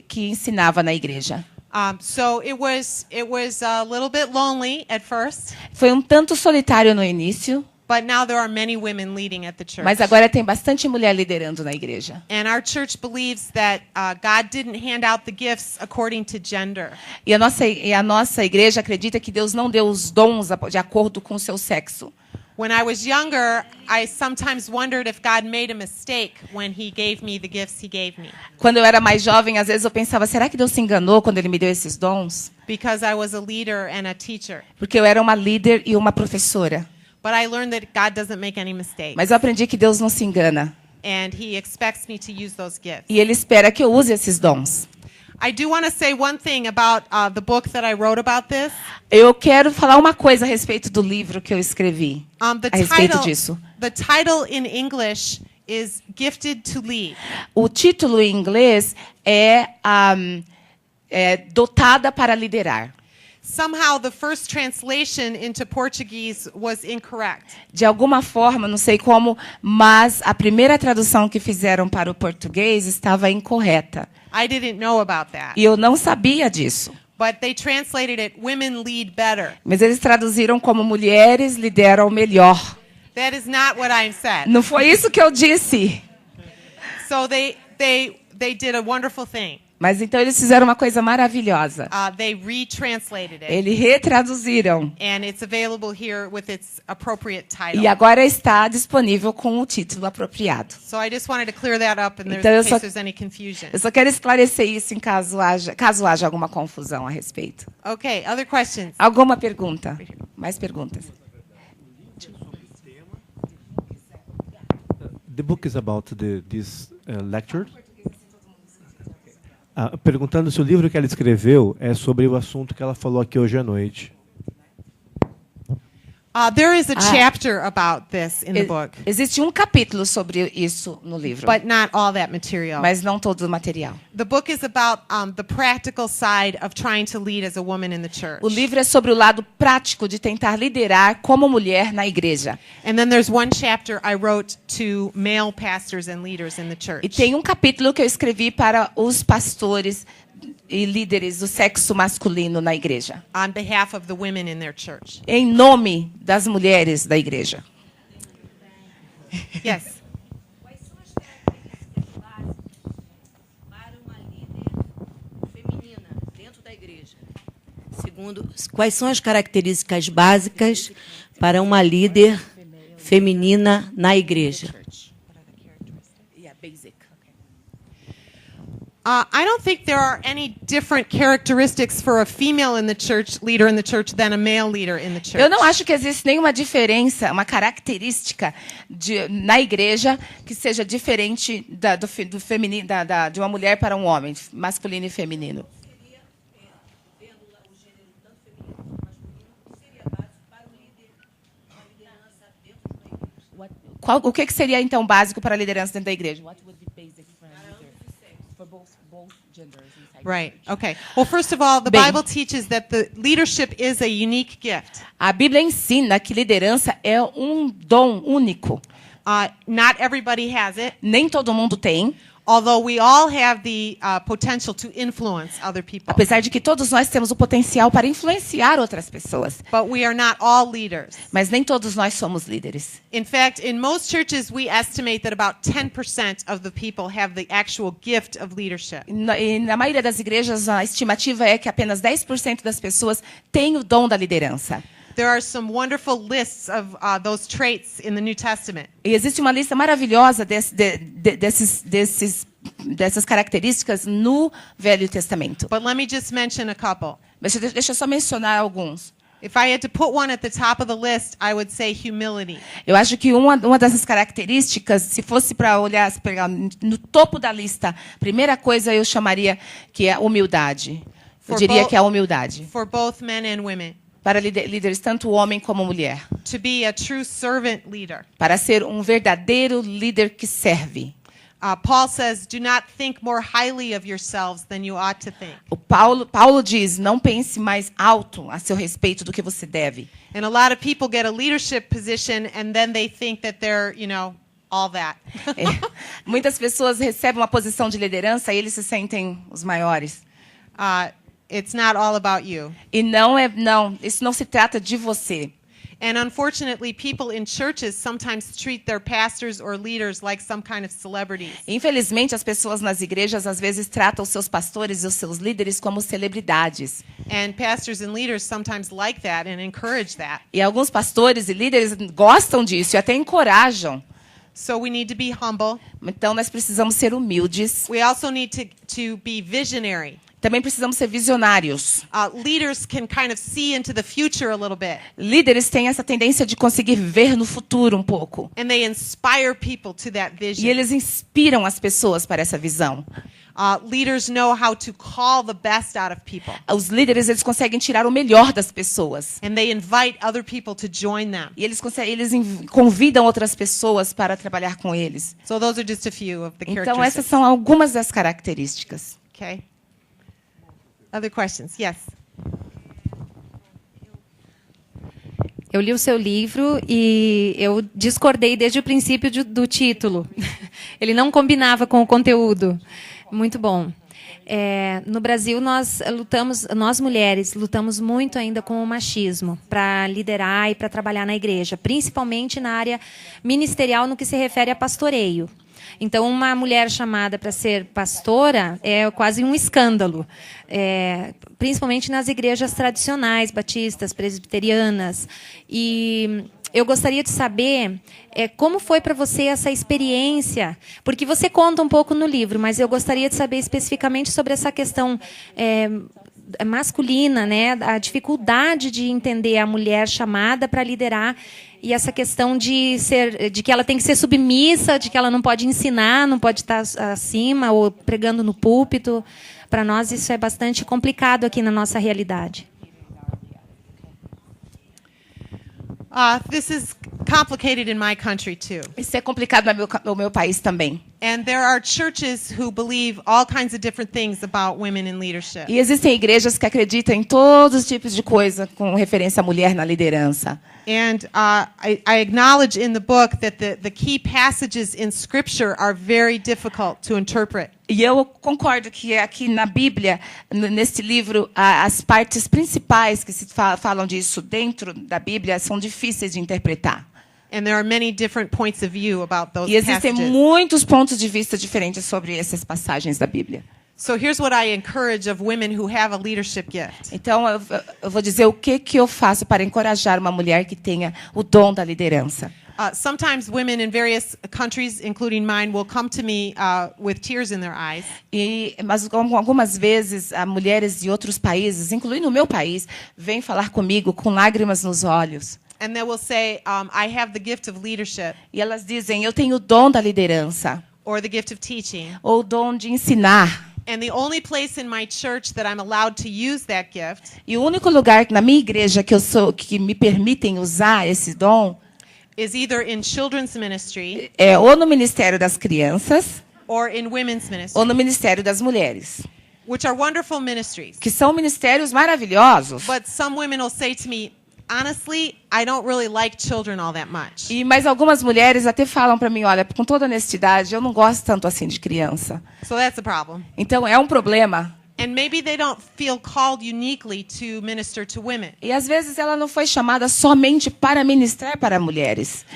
que ensinava na igreja. So it was a little bit lonely at first, Foi um tanto solitário no início, but now there are many women leading at the church. mas agora tem bastante mulher liderando na igreja. And our church believes that God didn't hand out the gifts according to gender. E a nossa igreja acredita que Deus não deu os dons de acordo com o seu sexo. When I was younger, I sometimes wondered if God made a mistake when he gave me the gifts he gave me. Quando eu era mais jovem, às vezes eu pensava, será que Deus se enganou quando ele me deu esses dons? Because I was a leader and a teacher. Porque eu era uma líder e uma professora. But I learned that God doesn't make any mistakes. Mas eu aprendi que Deus não se engana. And he expects me to use those gifts. E ele espera que eu use esses dons. I do want to say one thing about the book that I wrote about this. Eu quero falar uma coisa a respeito do livro que eu escrevi. The A respeito disso. title in English is Gifted to Lead. O título em inglês é Dotada para Liderar. Somehow the first translation into Portuguese was incorrect. De alguma forma, não sei como, mas a primeira tradução que fizeram para o português estava incorreta. I didn't know about that. E eu não sabia disso. But they translated it, Women Lead Better. Mas eles traduziram como mulheres lideram melhor. That is not what I said. Não foi isso que eu disse. So they did a wonderful thing. Mas então eles fizeram uma coisa maravilhosa. They retranslated it. Eles retraduziram. And it's available here with its appropriate title. E agora está disponível com o título apropriado. So I just wanted to clear that up in Então, case there's any confusion. Eu só quero esclarecer isso em caso haja alguma confusão a respeito. Okay, other questions? Alguma pergunta? Mais perguntas? The book is about this lecture. Perguntando se o livro que ela escreveu é sobre o assunto que ela falou aqui hoje à noite. There is a chapter about this in the book, Existe um capítulo sobre isso no livro, but not all that material. mas não todo o material. The book is about the practical side of trying to lead as a woman in the church. O livro é sobre o lado prático de tentar liderar como mulher na igreja. And then there's one chapter I wrote to male pastors and leaders in the church. E tem um capítulo que eu escrevi para os pastores e líderes do sexo masculino na igreja, On behalf of the women in their church. em nome das mulheres da igreja. Yes. Quais são as características básicas para uma líder feminina dentro da igreja? Segundo, quais são as características básicas para uma líder feminina na igreja? I don't think there are any different characteristics for a female in the church, leader in the church, than a male leader in the church. Eu não acho que existe nenhuma diferença, uma característica na igreja que seja diferente do feminino, de uma mulher para um homem, masculino e feminino. O que seria então básico para a liderança dentro da igreja? Right. Okay. Well, first of all, the Bem. Bible teaches that the leadership is a unique gift. A Bíblia ensina que liderança é um dom único. Not everybody has it, Nem todo mundo tem, although we all have the potential to influence other people. apesar de que todos nós temos o potencial para influenciar outras pessoas. But we are not all leaders. Mas nem todos nós somos líderes. In fact, in most churches, we estimate that about 10% of the people have the actual gift of leadership. E na maioria das igrejas, a estimativa é que apenas 10% das pessoas têm o dom da liderança. There are some wonderful lists of those traits in the New Testament. E existe uma lista maravilhosa dessas características no Velho Testamento. But let me just mention a couple. Deixa eu só mencionar alguns. If I had to put one at the top of the list, I would say humility. Eu acho que uma dessas características, se fosse para olhar, pegar no topo da lista, a primeira coisa eu chamaria que é humildade. Eu diria que é a humildade. For both men and women. Para líderes, tanto homem como mulher. To be a true servant leader. Para ser um verdadeiro líder que serve. Paul says, do not think more highly of yourselves than you ought to think. O Paulo diz, não pense mais alto a seu respeito do que você deve. And a lot of people get a leadership position and then they think that they're, all that. Muitas pessoas recebem uma posição de liderança e eles se sentem os maiores. It's not all about you. E isso não se trata de você. And unfortunately, people in churches sometimes treat their pastors or leaders like some kind of celebrities. Infelizmente, as pessoas nas igrejas às vezes tratam os seus pastores e os seus líderes como celebridades. And pastors and leaders sometimes like that and encourage that. E alguns pastores e líderes gostam disso e até encorajam. So we need to be humble. Então nós precisamos ser humildes. We also need to be visionary. Também precisamos ser visionários. Leaders can kind of see into the future a little bit. Líderes têm essa tendência de conseguir ver no futuro um pouco. And they inspire people to that vision. E eles inspiram as pessoas para essa visão. Leaders know how to call the best out of people. Os líderes, eles conseguem tirar o melhor das pessoas. And they invite other people to join them. E eles convidam outras pessoas para trabalhar com eles. So those are just a few of the characteristics. Então essas são algumas das características. Okay. Other questions? Yes. Eu li o seu livro e eu discordei desde o princípio do título. Ele não combinava com o conteúdo. Muito bom. No Brasil, nós mulheres, lutamos muito ainda com o machismo para liderar e para trabalhar na igreja, principalmente na área ministerial no que se refere a pastoreio. Então, uma mulher chamada para ser pastora é quase um escândalo, principalmente nas igrejas tradicionais, batistas, presbiterianas. E eu gostaria de saber como foi para você essa experiência, porque você conta um pouco no livro, mas eu gostaria de saber especificamente sobre essa questão masculina, né, a dificuldade de entender a mulher chamada para liderar e essa questão de que ela tem que ser submissa, de que ela não pode ensinar, não pode estar acima ou pregando no púlpito. Para nós isso é bastante complicado aqui na nossa realidade. This is complicated in my country too. Isso é complicado no meu país também. And there are churches who believe all kinds of different things about women in leadership. E existem igrejas que acreditam em todos os tipos de coisa com referência à mulher na liderança. And I acknowledge in the book that the key passages in Scripture are very difficult to interpret. E eu concordo que aqui na Bíblia, neste livro, as partes principais que se falam disso dentro da Bíblia são difíceis de interpretar. And there are many different points of view about those E existem passages. muitos pontos de vista diferentes sobre essas passagens da Bíblia. So here's what I encourage of women who have a leadership gift. Então, eu vou dizer o que eu faço para encorajar uma mulher que tenha o dom da liderança. Sometimes women in various countries, including mine, will come to me with tears in their eyes. Mas algumas vezes, mulheres de outros países, incluindo o meu país, vêm falar comigo com lágrimas nos olhos. And they will say, I have the gift of leadership. E elas dizem, eu tenho o dom da liderança. Or the gift of teaching. Ou o dom de ensinar. And the only place in my church that I'm allowed to use that gift. E o único lugar na minha igreja que me permitem usar esse dom is either in children's ministry. Ou no ministério das crianças. Or in women's ministry. Ou no ministério das mulheres. Which are wonderful ministries. Que são ministérios maravilhosos. But some women will say to me, honestly, I don't really like children all that much. Mas algumas mulheres até falam para mim, olha, com toda honestidade, eu não gosto tanto assim de criança. So that's a problem. Então é um problema. And maybe they don't feel called uniquely to minister to women. E às vezes ela não foi chamada somente para ministrar para mulheres.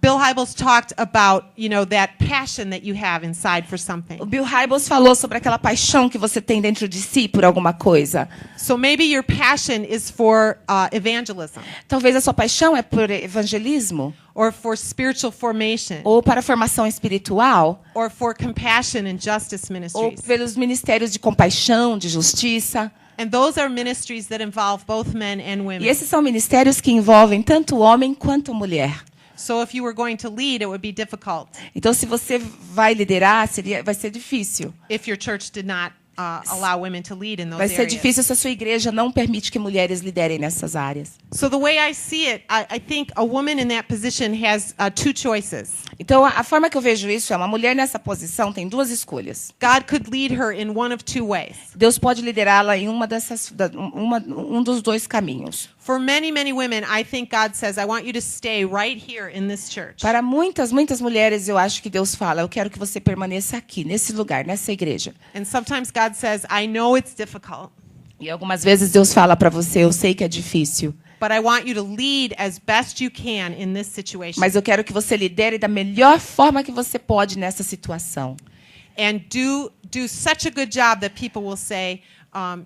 Bill Hybels talked about, that passion that you have inside for something. O Bill Hybels falou sobre aquela paixão que você tem dentro de si por alguma coisa. So maybe your passion is for evangelism. Talvez a sua paixão é por evangelismo. Or for spiritual formation. Ou para a formação espiritual. Or for compassion and justice ministries. Ou pelos ministérios de compaixão, de justiça. And those are ministries that involve both men and women. E esses são ministérios que envolvem tanto homem quanto mulher. So if you were going to lead, it would be difficult. Então se você vai liderar, vai ser difícil. If your church did not allow women to lead in those Vai ser areas. difícil se a sua igreja não permite que mulheres liderem nessas áreas. So the way I see it, I think a woman in that position has two choices. Então, a forma que eu vejo isso é uma mulher nessa posição tem duas escolhas. God could lead her in one of two ways. Deus pode liderá-la em um dos dois caminhos. For many, many women, I think God says, I want you to stay right here in this church. Para muitas mulheres, eu acho que Deus fala, eu quero que você permaneça aqui, nesse lugar, nessa igreja. And sometimes God says, I know it's difficult, E algumas vezes Deus fala para você, eu sei que é difícil, but I want you to lead as best you can in this situation. mas eu quero que você lidere da melhor forma que você pode nessa situação. And do such a good job that people will say,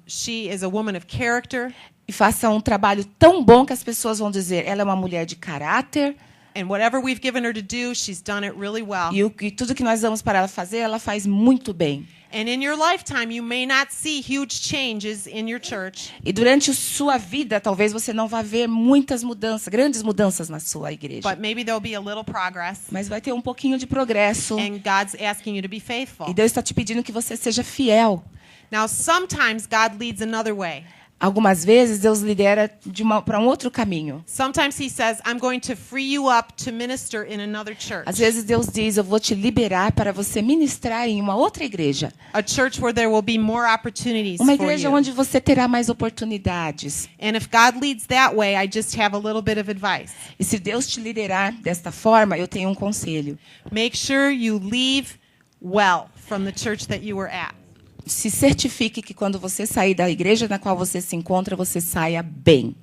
she is a woman of character. E faça um trabalho tão bom que as pessoas vão dizer, ela é uma mulher de caráter, And whatever we've given her to do, she's done it really well. e tudo que nós damos para ela fazer, ela faz muito bem. And in your lifetime, you may not see huge changes in your church, E durante sua vida, talvez você não vá ver muitas mudanças, grandes mudanças na sua igreja. but maybe there'll be a little progress. Mas vai ter um pouquinho de progresso. And God's asking you to be faithful. E Deus está te pedindo que você seja fiel. Now, sometimes God leads another way. Algumas vezes, Deus lidera para um outro caminho. Sometimes he says, I'm going to free you up to minister in another church. Às vezes, Deus diz, eu vou te liberar para você ministrar em uma outra igreja. A church where there will be more opportunities Uma for igreja you. onde você terá mais oportunidades. And if God leads that way, I just have a little bit of advice. E se Deus te liderar desta forma, eu tenho um conselho. Make sure you leave well from the church that you were at. Se certifique que quando você sair da igreja na qual você se encontra, você saia bem.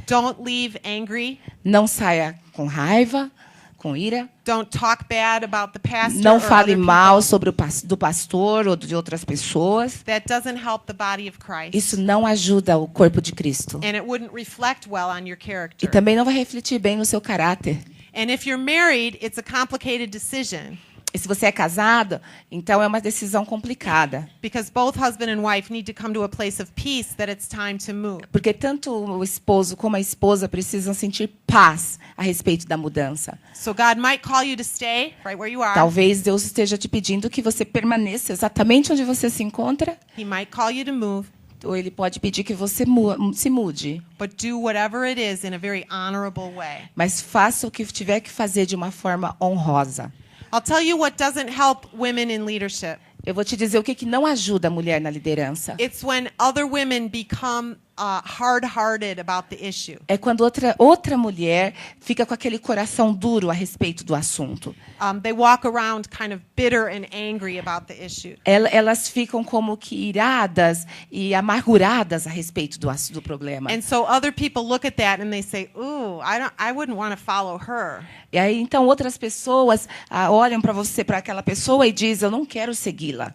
Don't leave angry. Não saia com raiva, com ira. Don't talk bad about the pastor Não or fale other mal people. sobre do pastor ou de outras pessoas. That doesn't help the body of Christ. Isso não ajuda o corpo de Cristo. And it wouldn't reflect well on your E character. também não vai refletir bem no seu caráter. And if you're married, it's a complicated decision E se você é casado, então é uma decisão complicada. because both husband and wife need to come to a place of peace that it's time to move. Porque tanto o esposo como a esposa precisam sentir paz a respeito da mudança. So God might call you to stay right where you are. Talvez Deus esteja te pedindo que você permaneça exatamente onde você se encontra, He might call you to move, ou Ele pode pedir que você se mude. but do whatever it is in a very honorable way. Mas faça o que tiver que fazer de uma forma honrosa. I'll tell you what doesn't help women in leadership. Eu vou te dizer o que não ajuda a mulher na liderança. It's when other women become hard-hearted about the issue. É quando outra mulher fica com aquele coração duro a respeito do assunto. They walk around kind of bitter and angry about the issue. Elas ficam como que iradas e amarguradas a respeito do problema. And so other people look at that and they say, "Ooh, I wouldn't want to follow her." E aí então outras pessoas olham para aquela pessoa e dizem, eu não quero segui-la.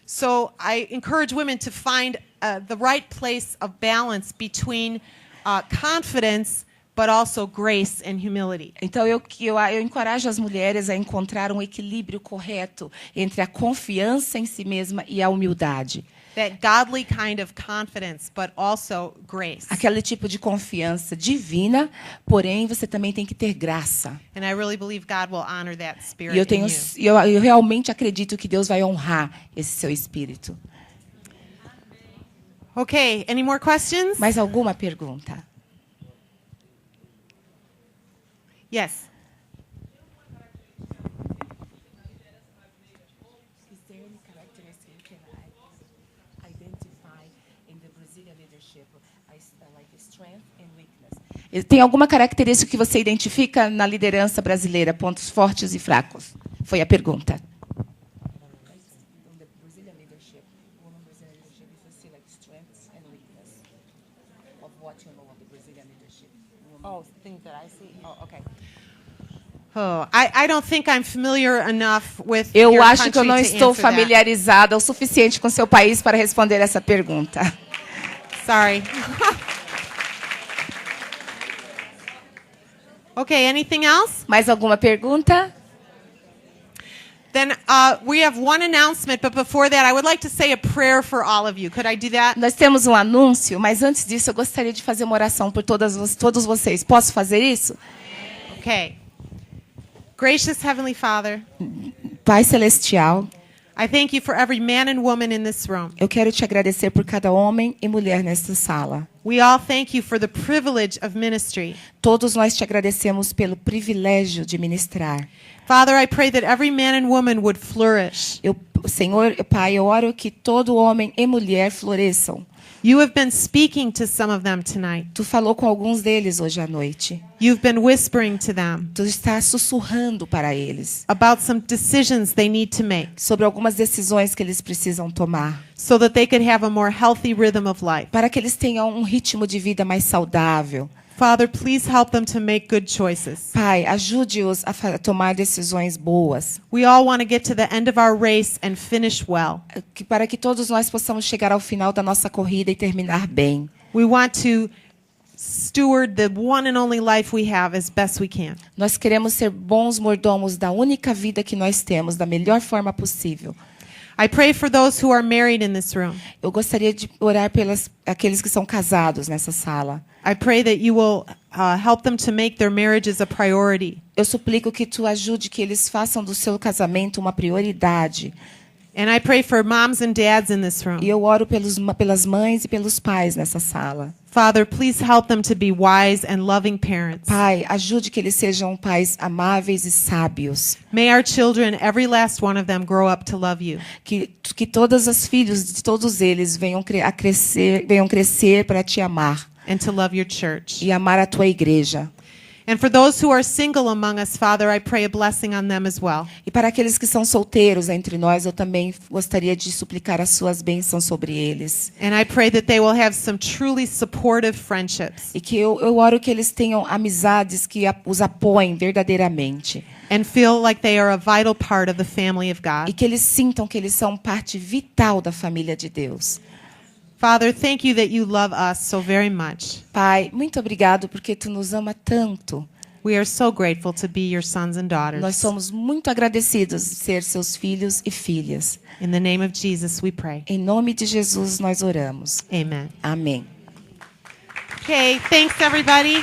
So I encourage women to find the right place of balance between confidence but also grace and humility. Então eu encorajo as mulheres a encontrar um equilíbrio correto entre a confiança em si mesma e a humildade. That godly kind of confidence, but also grace. Aquele tipo de confiança divina, porém você também tem que ter graça. And I really believe God will honor that spirit E in you. eu realmente acredito que Deus vai honrar esse seu espírito. Okay, any more questions? Mais alguma pergunta? Yes. Tem alguma característica que você identifica na liderança brasileira, pontos fortes e fracos? Foi a pergunta. Oh, things that I see. Oh, okay. Oh, I don't think I'm familiar enough with Eu your acho que eu country não to estou answer that. familiarizada o suficiente com seu país para responder essa pergunta. Sorry. Okay, anything else? Mais alguma pergunta? Then we have one announcement, but before that, I would like to say a prayer for all of you. Could I do that? Nós temos um anúncio, mas antes disso eu gostaria de fazer uma oração por todos vocês. Posso fazer isso? Okay. Gracious Heavenly Father, Pai Celestial, I thank you for every man and woman in this room. Eu quero te agradecer por cada homem e mulher nesta sala. We all thank you for the privilege of ministry. Todos nós te agradecemos pelo privilégio de ministrar. Father, I pray that every man and woman would flourish. Senhor, Pai, eu oro que todo homem e mulher floresçam. You have been speaking to some of them tonight. Tu falou com alguns deles hoje à noite. You've been whispering to them Tu estás sussurrando para eles about some decisions they need to make sobre algumas decisões que eles precisam tomar, so that they could have a more healthy rhythm of life. para que eles tenham um ritmo de vida mais saudável. Father, please help them to make good choices. Pai, ajude-os a tomar decisões boas, We all want to get to the end of our race and finish well. para que todos nós possamos chegar ao final da nossa corrida e terminar bem. We want to steward the one and only life we have as best we can. Nós queremos ser bons mordomos da única vida que nós temos, da melhor forma possível. I pray for those who are married in this room. Eu gostaria de orar pelos aqueles que são casados nessa sala. I pray that you will help them to make their marriages a priority. Eu suplico que tu ajude que eles façam do seu casamento uma prioridade. And I pray for moms and dads in this room. E eu oro pelas mães e pelos pais nessa sala. Father, please help them to be wise and loving parents. Pai, ajude que eles sejam pais amáveis e sábios. May our children, every last one of them, grow up to love you. Que todas as filhos de todos eles venham crescer para te amar And to love your church. e amar a tua igreja. And for those who are single among us, Father, I pray a blessing on them as well. E para aqueles que são solteiros entre nós, eu também gostaria de suplicar as suas bênçãos sobre eles. And I pray that they will have some truly supportive friendships. E que eu oro que eles tenham amizades que os apoiem verdadeiramente. And feel like they are a vital part of the family of God. E que eles sintam que eles são parte vital da família de Deus. Father, thank you that you love us so very much. Pai, muito obrigado porque tu nos ama tanto. We are so grateful to be your sons and daughters. Nós somos muito agradecidos de ser seus filhos e filhas. In the name of Jesus, we pray. Em nome de Jesus nós oramos. Amen. Amém. Okay, thanks everybody.